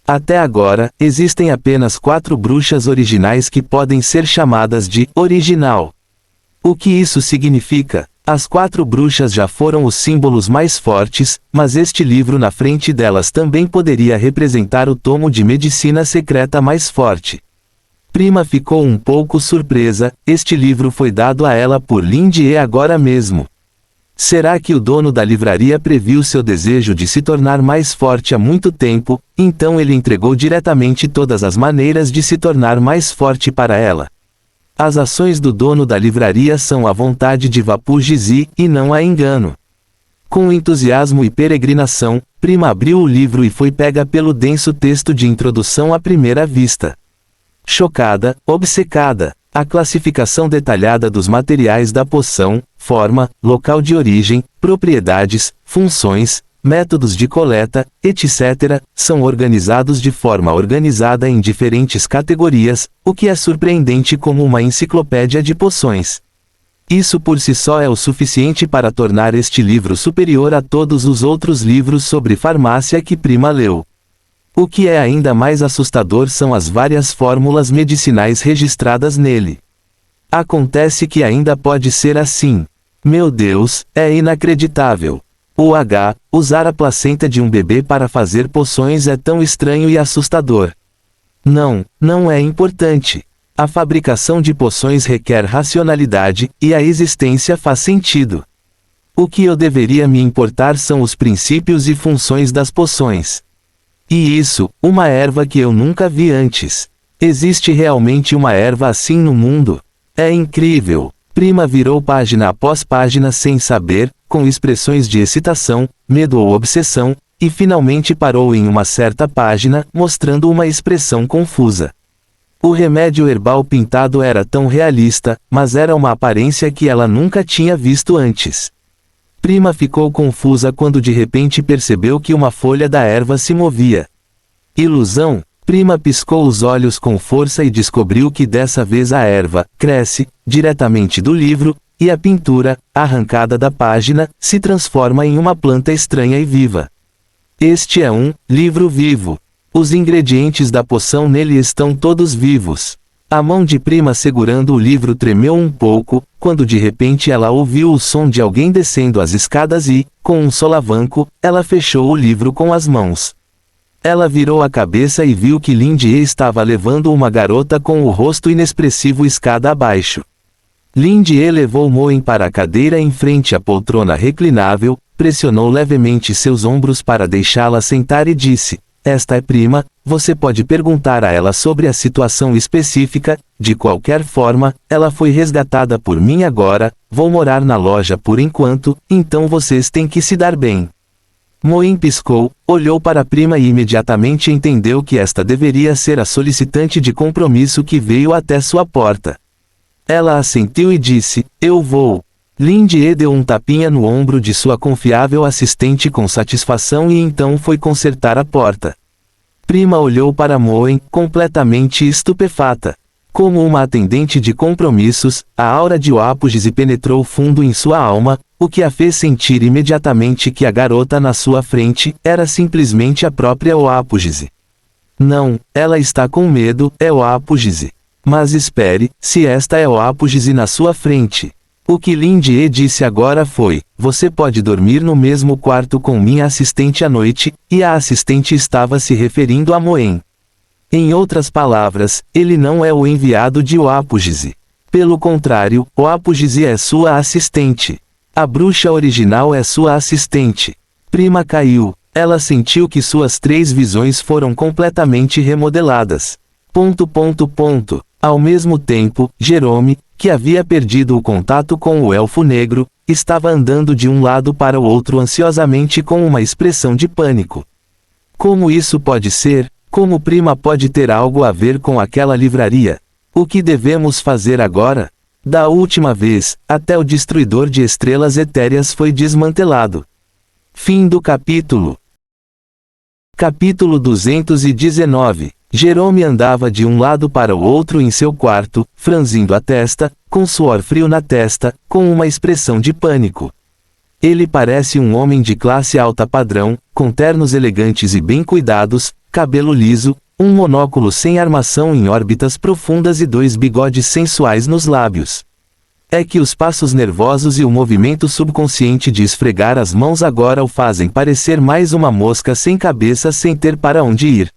Até agora, existem apenas 4 bruxas originais que podem ser chamadas de original. O que isso significa? As 4 bruxas já foram os símbolos mais fortes, mas este livro na frente delas também poderia representar o tomo de medicina secreta mais forte. Prima ficou um pouco surpresa, este livro foi dado a ela por Lin Die agora mesmo. Será que o dono da livraria previu seu desejo de se tornar mais forte há muito tempo, então ele entregou diretamente todas as maneiras de se tornar mais forte para ela? As ações do dono da livraria são a vontade de Vapu Gizi, e não há engano. Com entusiasmo e peregrinação, Prima abriu o livro e foi pega pelo denso texto de introdução à primeira vista. Chocada, obcecada, a classificação detalhada dos materiais da poção, forma, local de origem, propriedades, funções, métodos de coleta, etc., são organizados de forma organizada em diferentes categorias, o que é surpreendente como uma enciclopédia de poções. Isso por si só é o suficiente para tornar este livro superior a todos os outros livros sobre farmácia que Prima leu. O que é ainda mais assustador são as várias fórmulas medicinais registradas nele. Acontece que ainda pode ser assim. Meu Deus, é inacreditável. Usar a placenta de um bebê para fazer poções é tão estranho e assustador. Não é importante. A fabricação de poções requer racionalidade, e a existência faz sentido. O que eu deveria me importar são os princípios e funções das poções. E isso, uma erva que eu nunca vi antes. Existe realmente uma erva assim no mundo? É incrível. Prima virou página após página sem saber, com expressões de excitação, medo ou obsessão, e finalmente parou em uma certa página, mostrando uma expressão confusa. O remédio herbal pintado era tão realista, mas era uma aparência que ela nunca tinha visto antes. Prima ficou confusa quando de repente percebeu que uma folha da erva se movia. Ilusão? Prima piscou os olhos com força e descobriu que dessa vez a erva cresce diretamente do livro, e a pintura, arrancada da página, se transforma em uma planta estranha e viva. Este é um livro vivo. Os ingredientes da poção nele estão todos vivos. A mão de Prima segurando o livro tremeu um pouco, quando de repente ela ouviu o som de alguém descendo as escadas e, com um solavanco, ela fechou o livro com as mãos. Ela virou a cabeça e viu que Lin Die estava levando uma garota com o rosto inexpressivo escada abaixo. Lin Die levou Moen para a cadeira em frente à poltrona reclinável, pressionou levemente seus ombros para deixá-la sentar e disse: "Esta é Prima, você pode perguntar a ela sobre a situação específica, de qualquer forma, ela foi resgatada por mim agora, vou morar na loja por enquanto, então vocês têm que se dar bem." Moen piscou, olhou para Prima e imediatamente entendeu que esta deveria ser a solicitante de compromisso que veio até sua porta. Ela assentiu e disse: "Eu vou." Lin Die deu um tapinha no ombro de sua confiável assistente com satisfação e então foi consertar a porta. Prima olhou para Moen, completamente estupefata. Como uma atendente de compromissos, a aura de Oapogise penetrou fundo em sua alma, o que a fez sentir imediatamente que a garota na sua frente era simplesmente a própria Oapogise. Não, ela está com medo, é Oapogise. Mas espere, se esta é Oapogise na sua frente. O que Lin Die disse agora foi: "Você pode dormir no mesmo quarto com minha assistente à noite", e a assistente estava se referindo a Moen. Em outras palavras, ele não é o enviado de Oapogise. Pelo contrário, Oapogise é sua assistente. A bruxa original é sua assistente. Prima caiu. Ela sentiu que suas 3 visões foram completamente remodeladas. Ao mesmo tempo, Jerome, que havia perdido o contato com o elfo negro, estava andando de um lado para o outro ansiosamente com uma expressão de pânico. Como isso pode ser? Como Prima pode ter algo a ver com aquela livraria? O que devemos fazer agora? Da última vez, até o destruidor de estrelas etéreas foi desmantelado. Fim do capítulo. Capítulo 219. Jerome andava de um lado para o outro em seu quarto, franzindo a testa, com suor frio na testa, com uma expressão de pânico. Ele parece um homem de classe alta padrão, com ternos elegantes e bem cuidados, cabelo liso, um monóculo sem armação em órbitas profundas e 2 bigodes sensuais nos lábios. É que os passos nervosos e o movimento subconsciente de esfregar as mãos agora o fazem parecer mais uma mosca sem cabeça sem ter para onde ir.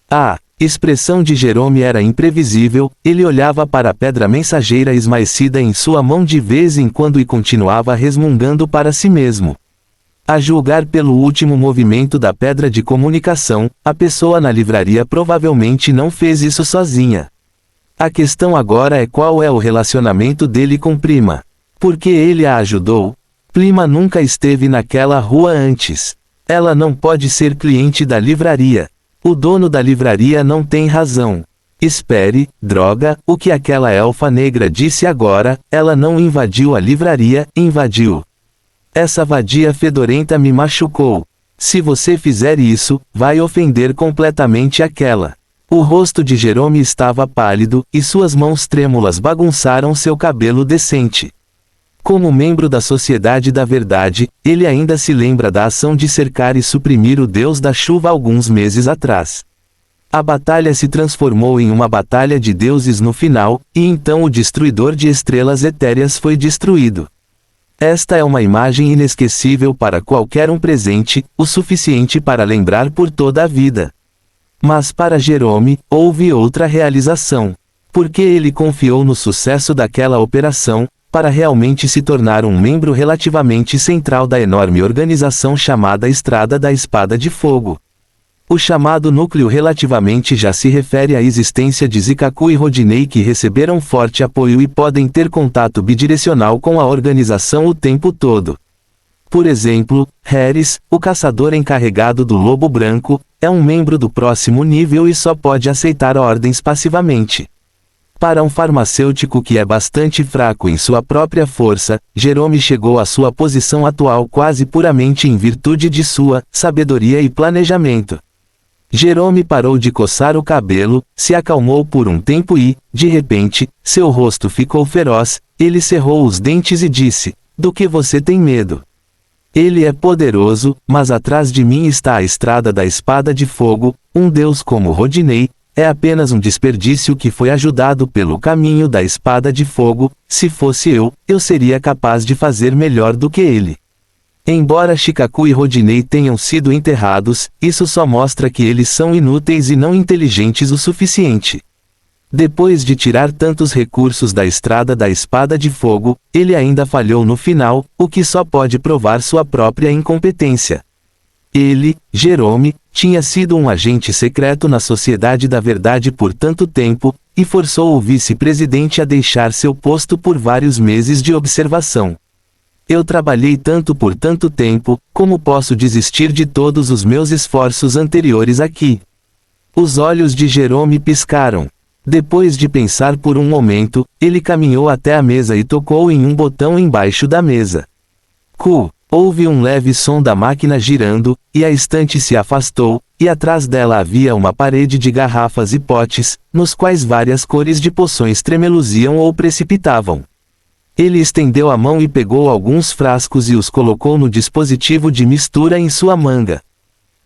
A expressão de Jerome era imprevisível, ele olhava para a pedra mensageira esmaecida em sua mão de vez em quando e continuava resmungando para si mesmo. A julgar pelo último movimento da pedra de comunicação, a pessoa na livraria provavelmente não fez isso sozinha. A questão agora é qual é o relacionamento dele com Prima. Por que ele a ajudou? Prima nunca esteve naquela rua antes. Ela não pode ser cliente da livraria. O dono da livraria não tem razão. Espere, droga, o que aquela elfa negra disse agora? Ela não invadiu a livraria, invadiu. Essa vadia fedorenta me machucou. Se você fizer isso, vai ofender completamente aquela. O rosto de Jerome estava pálido, e suas mãos trêmulas bagunçaram seu cabelo decente. Como membro da Sociedade da Verdade, ele ainda se lembra da ação de cercar e suprimir o Deus da Chuva alguns meses atrás. A batalha se transformou em uma batalha de deuses no final, e então o destruidor de estrelas etéreas foi destruído. Esta é uma imagem inesquecível para qualquer um presente, o suficiente para lembrar por toda a vida. Mas para Jerome, houve outra realização. Porque ele confiou no sucesso daquela operação, para realmente se tornar um membro relativamente central da enorme organização chamada Estrada da Espada de Fogo. O chamado núcleo relativamente já se refere à existência de Zikaku e Rodinei que receberam forte apoio e podem ter contato bidirecional com a organização o tempo todo. Por exemplo, Harris, o caçador encarregado do Lobo Branco, é um membro do próximo nível e só pode aceitar ordens passivamente. Para um farmacêutico que é bastante fraco em sua própria força, Jerome chegou à sua posição atual quase puramente em virtude de sua sabedoria e planejamento. Jerome parou de coçar o cabelo, se acalmou por um tempo e, de repente, seu rosto ficou feroz, ele cerrou os dentes e disse: "Do que você tem medo? Ele é poderoso, mas atrás de mim está a Estrada da Espada de Fogo, um deus como Rodinei. É apenas um desperdício que foi ajudado pelo caminho da Espada de Fogo. Se fosse eu seria capaz de fazer melhor do que ele." Embora Shikaku e Rodinei tenham sido enterrados, isso só mostra que eles são inúteis e não inteligentes o suficiente. Depois de tirar tantos recursos da Estrada da Espada de Fogo, ele ainda falhou no final, o que só pode provar sua própria incompetência. Ele, Jerome, tinha sido um agente secreto na Sociedade da Verdade por tanto tempo, e forçou o vice-presidente a deixar seu posto por vários meses de observação. Eu trabalhei tanto por tanto tempo, como posso desistir de todos os meus esforços anteriores aqui? Os olhos de Jerome piscaram. Depois de pensar por um momento, ele caminhou até a mesa e tocou em um botão embaixo da mesa. Houve um leve som da máquina girando, e a estante se afastou, e atrás dela havia uma parede de garrafas e potes, nos quais várias cores de poções tremeluziam ou precipitavam. Ele estendeu a mão e pegou alguns frascos e os colocou no dispositivo de mistura em sua manga.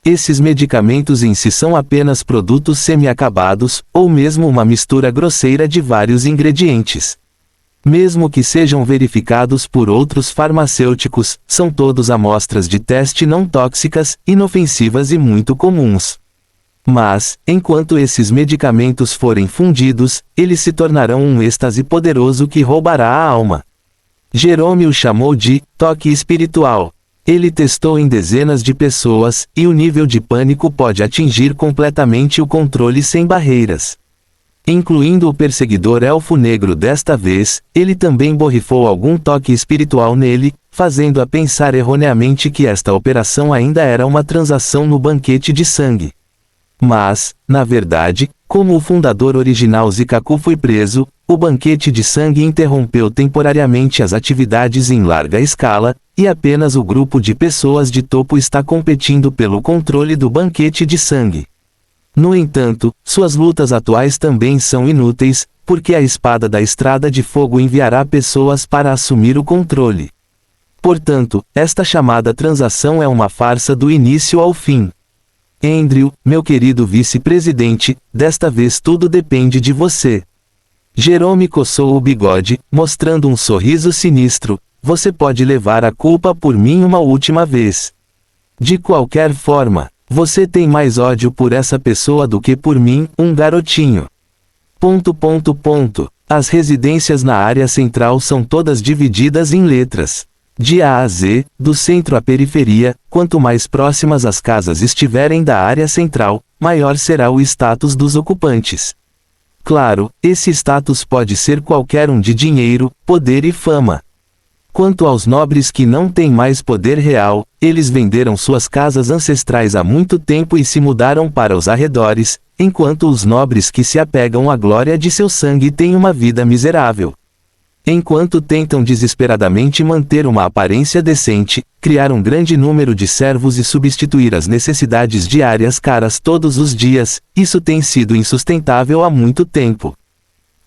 Esses medicamentos em si são apenas produtos semi-acabados, ou mesmo uma mistura grosseira de vários ingredientes. Mesmo que sejam verificados por outros farmacêuticos, são todos amostras de teste não tóxicas, inofensivas e muito comuns. Mas, enquanto esses medicamentos forem fundidos, eles se tornarão um êxtase poderoso que roubará a alma. Jerome o chamou de toque espiritual. Ele testou em dezenas de pessoas, e o nível de pânico pode atingir completamente o controle sem barreiras. incluindo o perseguidor elfo negro. Desta vez, ele também borrifou algum toque espiritual nele, fazendo-a pensar erroneamente que esta operação ainda era uma transação no banquete de sangue. Mas, na verdade, como o fundador original Zikaku foi preso, o banquete de sangue interrompeu temporariamente as atividades em larga escala, e apenas o grupo de pessoas de topo está competindo pelo controle do banquete de sangue. No entanto, suas lutas atuais também são inúteis, porque a espada da Estrada de Fogo enviará pessoas para assumir o controle. Portanto, esta chamada transação é uma farsa do início ao fim. Andrew, meu querido vice-presidente, desta vez tudo depende de você. Jerome coçou o bigode, mostrando um sorriso sinistro. Você pode levar a culpa por mim uma última vez. De qualquer forma, você tem mais ódio por essa pessoa do que por mim, um garotinho. ... As residências na área central são todas divididas em letras. De A a Z, do centro à periferia, quanto mais próximas as casas estiverem da área central, maior será o status dos ocupantes. Claro, esse status pode ser qualquer um de dinheiro, poder e fama. Quanto aos nobres que não têm mais poder real, eles venderam suas casas ancestrais há muito tempo e se mudaram para os arredores, enquanto os nobres que se apegam à glória de seu sangue têm uma vida miserável. Enquanto tentam desesperadamente manter uma aparência decente, criar um grande número de servos e substituir as necessidades diárias caras todos os dias, isso tem sido insustentável há muito tempo.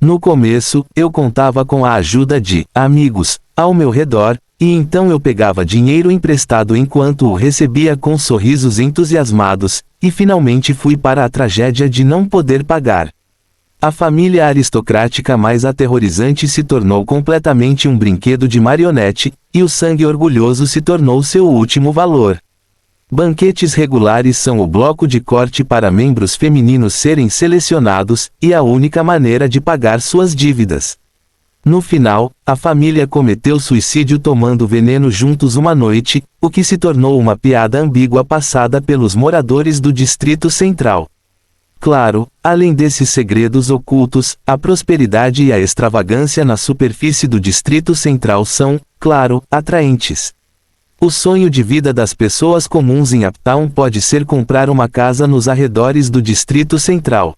No começo, eu contava com a ajuda de amigos ao meu redor, e então eu pegava dinheiro emprestado enquanto o recebia com sorrisos entusiasmados, e finalmente fui para a tragédia de não poder pagar. A família aristocrática mais aterrorizante se tornou completamente um brinquedo de marionete, e o sangue orgulhoso se tornou seu último valor. Banquetes regulares são o bloco de corte para membros femininos serem selecionados, e a única maneira de pagar suas dívidas. No final, a família cometeu suicídio tomando veneno juntos uma noite, o que se tornou uma piada ambígua passada pelos moradores do Distrito Central. Claro, além desses segredos ocultos, a prosperidade e a extravagância na superfície do Distrito Central são, claro, atraentes. O sonho de vida das pessoas comuns em Uptown pode ser comprar uma casa nos arredores do Distrito Central.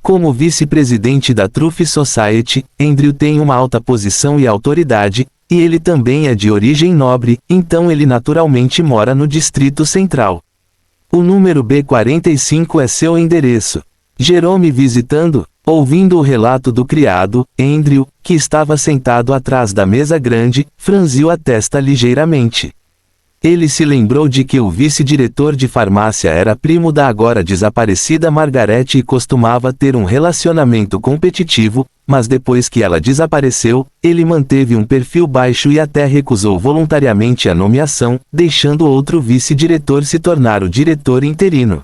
Como vice-presidente da Truth Society, Andrew tem uma alta posição e autoridade, e ele também é de origem nobre, então ele naturalmente mora no Distrito Central. O número B45 é seu endereço. Jerome visitando, ouvindo o relato do criado, Andrew, que estava sentado atrás da mesa grande, franziu a testa ligeiramente. Ele se lembrou de que o vice-diretor de farmácia era primo da agora desaparecida Margaret e costumava ter um relacionamento competitivo, mas depois que ela desapareceu, ele manteve um perfil baixo e até recusou voluntariamente a nomeação, deixando outro vice-diretor se tornar o diretor interino.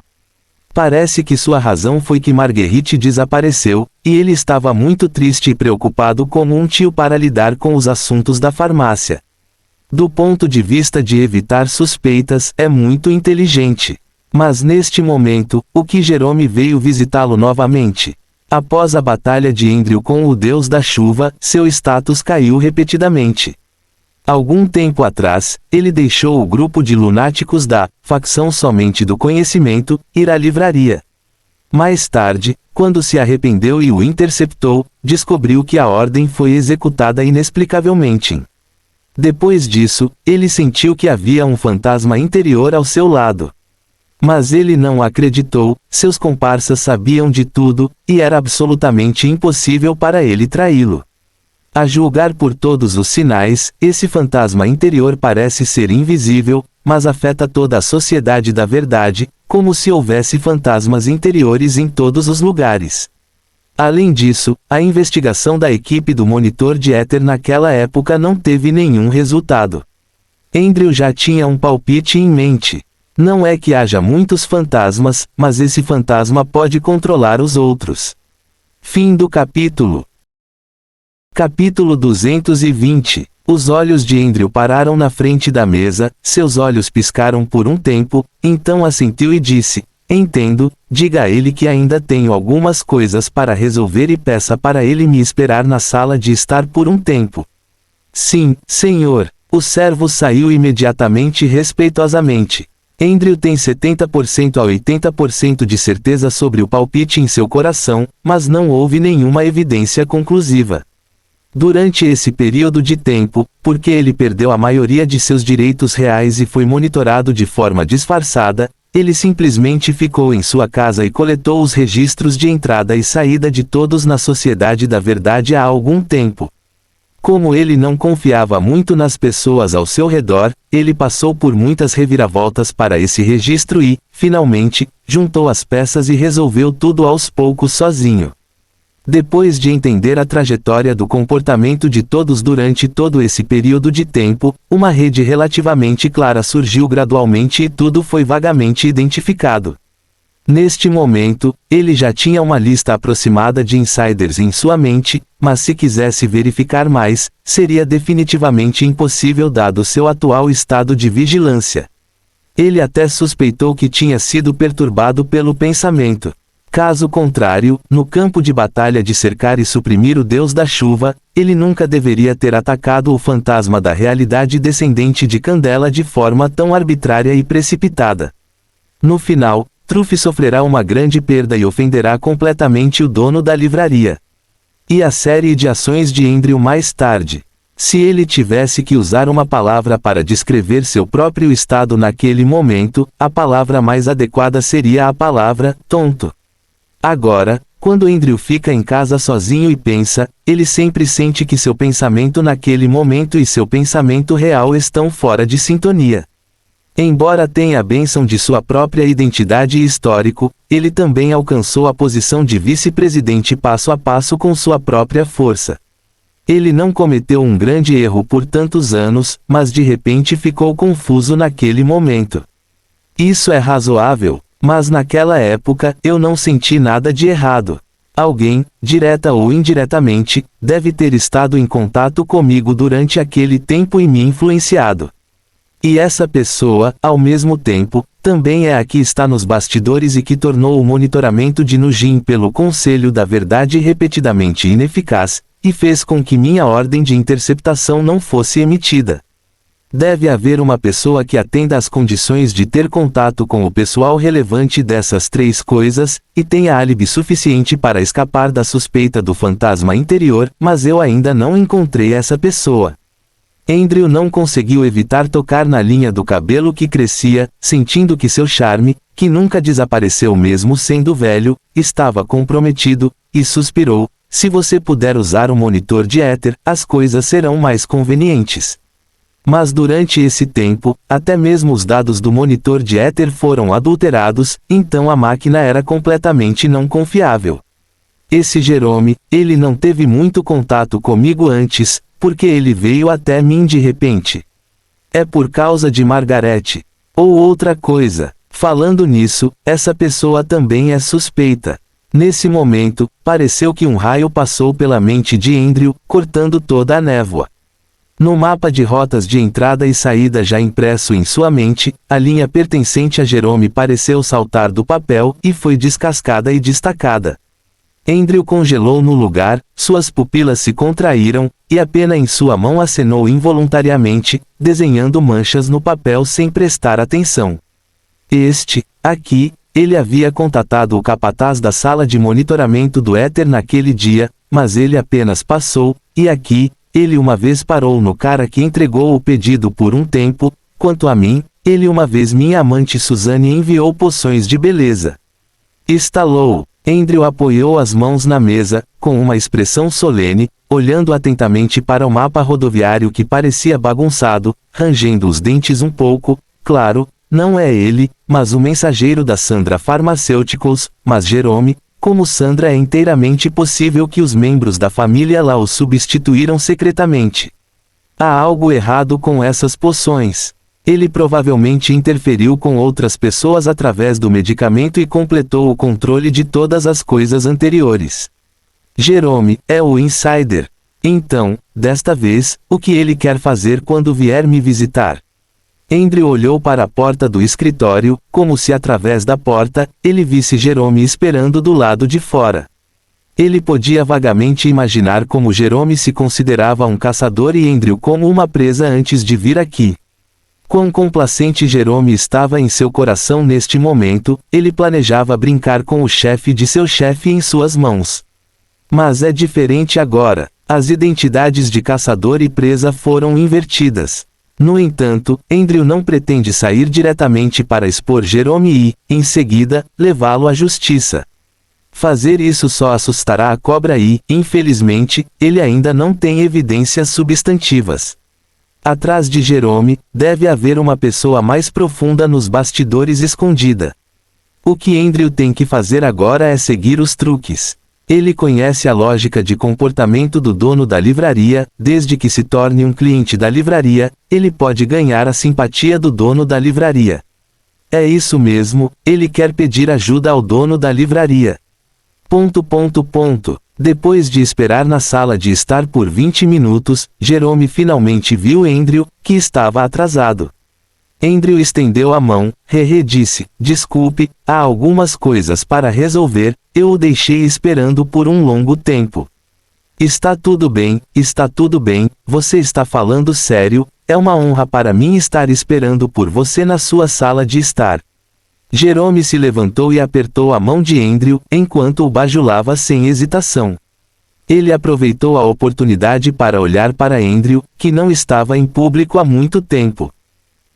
Parece que sua razão foi que Marguerite desapareceu, e ele estava muito triste e preocupado como um tio para lidar com os assuntos da farmácia. Do ponto de vista de evitar suspeitas, é muito inteligente. Mas neste momento, o que Jerome veio visitá-lo novamente? Após a batalha de Andrew com o deus da chuva, seu status caiu repetidamente. Algum tempo atrás, ele deixou o grupo de lunáticos da facção somente do conhecimento ir à livraria. Mais tarde, quando se arrependeu e o interceptou, descobriu que a ordem foi executada inexplicavelmente. Depois disso, ele sentiu que havia um fantasma interior ao seu lado. Mas ele não acreditou, seus comparsas sabiam de tudo, e era absolutamente impossível para ele traí-lo. A julgar por todos os sinais, esse fantasma interior parece ser invisível, mas afeta toda a sociedade da verdade, como se houvesse fantasmas interiores em todos os lugares. Além disso, a investigação da equipe do monitor de éter naquela época não teve nenhum resultado. Andrew já tinha um palpite em mente. Não é que haja muitos fantasmas, mas esse fantasma pode controlar os outros. Fim do capítulo. Capítulo 220. Os olhos de Andrew pararam na frente da mesa, seus olhos piscaram por um tempo, então assentiu e disse: Entendo, diga a ele que ainda tenho algumas coisas para resolver e peça para ele me esperar na sala de estar por um tempo. Sim, senhor. O servo saiu imediatamente e respeitosamente. Andrew tem 70% a 80% de certeza sobre o palpite em seu coração, mas não houve nenhuma evidência conclusiva. Durante esse período de tempo, porque ele perdeu a maioria de seus direitos reais e foi monitorado de forma disfarçada, ele simplesmente ficou em sua casa e coletou os registros de entrada e saída de todos na Sociedade da Verdade há algum tempo. Como ele não confiava muito nas pessoas ao seu redor, ele passou por muitas reviravoltas para esse registro e, finalmente, juntou as peças e resolveu tudo aos poucos sozinho. Depois de entender a trajetória do comportamento de todos durante todo esse período de tempo, uma rede relativamente clara surgiu gradualmente e tudo foi vagamente identificado. Neste momento, ele já tinha uma lista aproximada de insiders em sua mente, mas se quisesse verificar mais, seria definitivamente impossível dado seu atual estado de vigilância. Ele até suspeitou que tinha sido perturbado pelo pensamento. Caso contrário, no campo de batalha de cercar e suprimir o deus da chuva, ele nunca deveria ter atacado o fantasma da realidade descendente de Candela de forma tão arbitrária e precipitada. No final, Truff sofrerá uma grande perda e ofenderá completamente o dono da livraria. E a série de ações de Andrew mais tarde. Se ele tivesse que usar uma palavra para descrever seu próprio estado naquele momento, a palavra mais adequada seria a palavra tonto. Agora, quando Andrew fica em casa sozinho e pensa, ele sempre sente que seu pensamento naquele momento e seu pensamento real estão fora de sintonia. Embora tenha a bênção de sua própria identidade e histórico, ele também alcançou a posição de vice-presidente passo a passo com sua própria força. Ele não cometeu um grande erro por tantos anos, mas de repente ficou confuso naquele momento. Isso é razoável, mas naquela época eu não senti nada de errado. Alguém, direta ou indiretamente, deve ter estado em contato comigo durante aquele tempo e me influenciado. E essa pessoa, ao mesmo tempo, também é a que está nos bastidores e que tornou o monitoramento de Nujin pelo Conselho da Verdade repetidamente ineficaz, e fez com que minha ordem de interceptação não fosse emitida. Deve haver uma pessoa que atenda às condições de ter contato com o pessoal relevante dessas três coisas, e tenha álibi suficiente para escapar da suspeita do fantasma interior, mas eu ainda não encontrei essa pessoa. Andrew não conseguiu evitar tocar na linha do cabelo que crescia, sentindo que seu charme, que nunca desapareceu mesmo sendo velho, estava comprometido, e suspirou: se você puder usar um monitor de éter, as coisas serão mais convenientes. Mas durante esse tempo, até mesmo os dados do monitor de éter foram adulterados, então a máquina era completamente não confiável. Esse Jerome, ele não teve muito contato comigo antes, porque ele veio até mim de repente. É por causa de Margaret. Ou outra coisa. Falando nisso, essa pessoa também é suspeita. Nesse momento, pareceu que um raio passou pela mente de Andrew, cortando toda a névoa. No mapa de rotas de entrada e saída já impresso em sua mente, a linha pertencente a Jerome pareceu saltar do papel e foi descascada e destacada. Andrew congelou no lugar, suas pupilas se contraíram, e a pena em sua mão acenou involuntariamente, desenhando manchas no papel sem prestar atenção. Aqui, ele havia contatado o capataz da sala de monitoramento do éter naquele dia, mas ele apenas passou, e aqui, ele uma vez parou no cara que entregou o pedido por um tempo. Quanto a mim, ele uma vez minha amante Suzanne enviou poções de beleza. Estalou. Andrew apoiou as mãos na mesa, com uma expressão solene, olhando atentamente para o mapa rodoviário que parecia bagunçado, rangendo os dentes um pouco. Claro, não é ele, mas o mensageiro da Sandra Pharmaceuticals, mas Jerome. Como Sandra é inteiramente possível que os membros da família lá o substituíram secretamente. Há algo errado com essas poções. Ele provavelmente interferiu com outras pessoas através do medicamento e completou o controle de todas as coisas anteriores. Jerome é o insider. Então, desta vez, o que ele quer fazer quando vier me visitar? Andrew olhou para a porta do escritório, como se através da porta, ele visse Jerome esperando do lado de fora. Ele podia vagamente imaginar como Jerome se considerava um caçador e Andrew como uma presa antes de vir aqui. Quão complacente Jerome estava em seu coração neste momento, ele planejava brincar com o chefe de seu chefe em suas mãos. Mas é diferente agora. As identidades de caçador e presa foram invertidas. No entanto, Andrew não pretende sair diretamente para expor Jerome e, em seguida, levá-lo à justiça. Fazer isso só assustará a cobra e, infelizmente, ele ainda não tem evidências substantivas. Atrás de Jerome, deve haver uma pessoa mais profunda nos bastidores escondida. O que Andrew tem que fazer agora é seguir os truques. Ele conhece a lógica de comportamento do dono da livraria, desde que se torne um cliente da livraria, ele pode ganhar a simpatia do dono da livraria. É isso mesmo, ele quer pedir ajuda ao dono da livraria. Depois de esperar na sala de estar por 20 minutos, Jerome finalmente viu Andrew, que estava atrasado. Andrew estendeu a mão, disse, desculpe, há algumas coisas para resolver, eu o deixei esperando por um longo tempo. Está tudo bem, você está falando sério, é uma honra para mim estar esperando por você na sua sala de estar. Jerome se levantou e apertou a mão de Andrew, enquanto o bajulava sem hesitação. Ele aproveitou a oportunidade para olhar para Andrew, que não estava em público há muito tempo.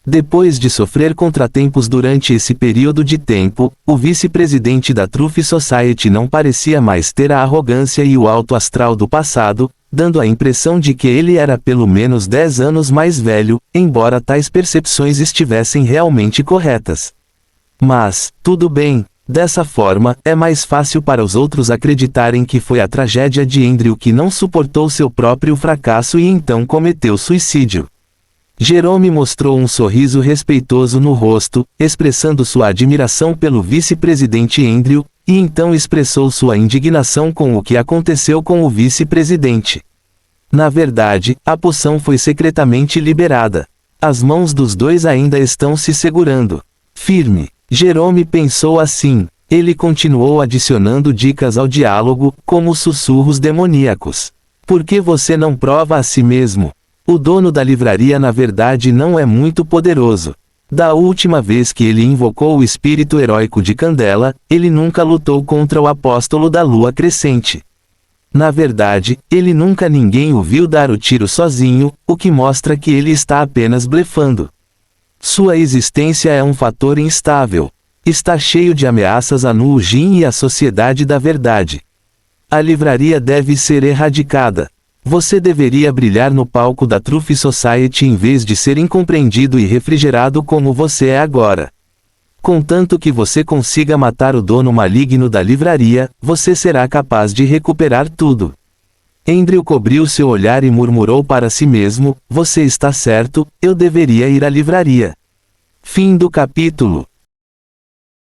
Depois de sofrer contratempos durante esse período de tempo, o vice-presidente da Truth Society não parecia mais ter a arrogância e o alto astral do passado, dando a impressão de que ele era pelo menos 10 anos mais velho, embora tais percepções estivessem realmente corretas. Mas, tudo bem, dessa forma, é mais fácil para os outros acreditarem que foi a tragédia de Andrew que não suportou seu próprio fracasso e então cometeu suicídio. Jerome mostrou um sorriso respeitoso no rosto, expressando sua admiração pelo vice-presidente Andrew, e então expressou sua indignação com o que aconteceu com o vice-presidente. Na verdade, a poção foi secretamente liberada. As mãos dos dois ainda estão se segurando firme. Jerome pensou assim. Ele continuou adicionando dicas ao diálogo, como sussurros demoníacos. Por que você não prova a si mesmo? O dono da livraria na verdade não é muito poderoso. Da última vez que ele invocou o espírito heróico de Candela, ele nunca lutou contra o apóstolo da lua crescente. Na verdade, ele nunca ninguém o viu dar o tiro sozinho, o que mostra que ele está apenas blefando. Sua existência é um fator instável. Está cheio de ameaças a Nu Jin e à Sociedade da Verdade. A livraria deve ser erradicada. Você deveria brilhar no palco da Truth Society em vez de ser incompreendido e refrigerado como você é agora. Contanto que você consiga matar o dono maligno da livraria, você será capaz de recuperar tudo. Andrew cobriu seu olhar e murmurou para si mesmo, você está certo, eu deveria ir à livraria. Fim do capítulo.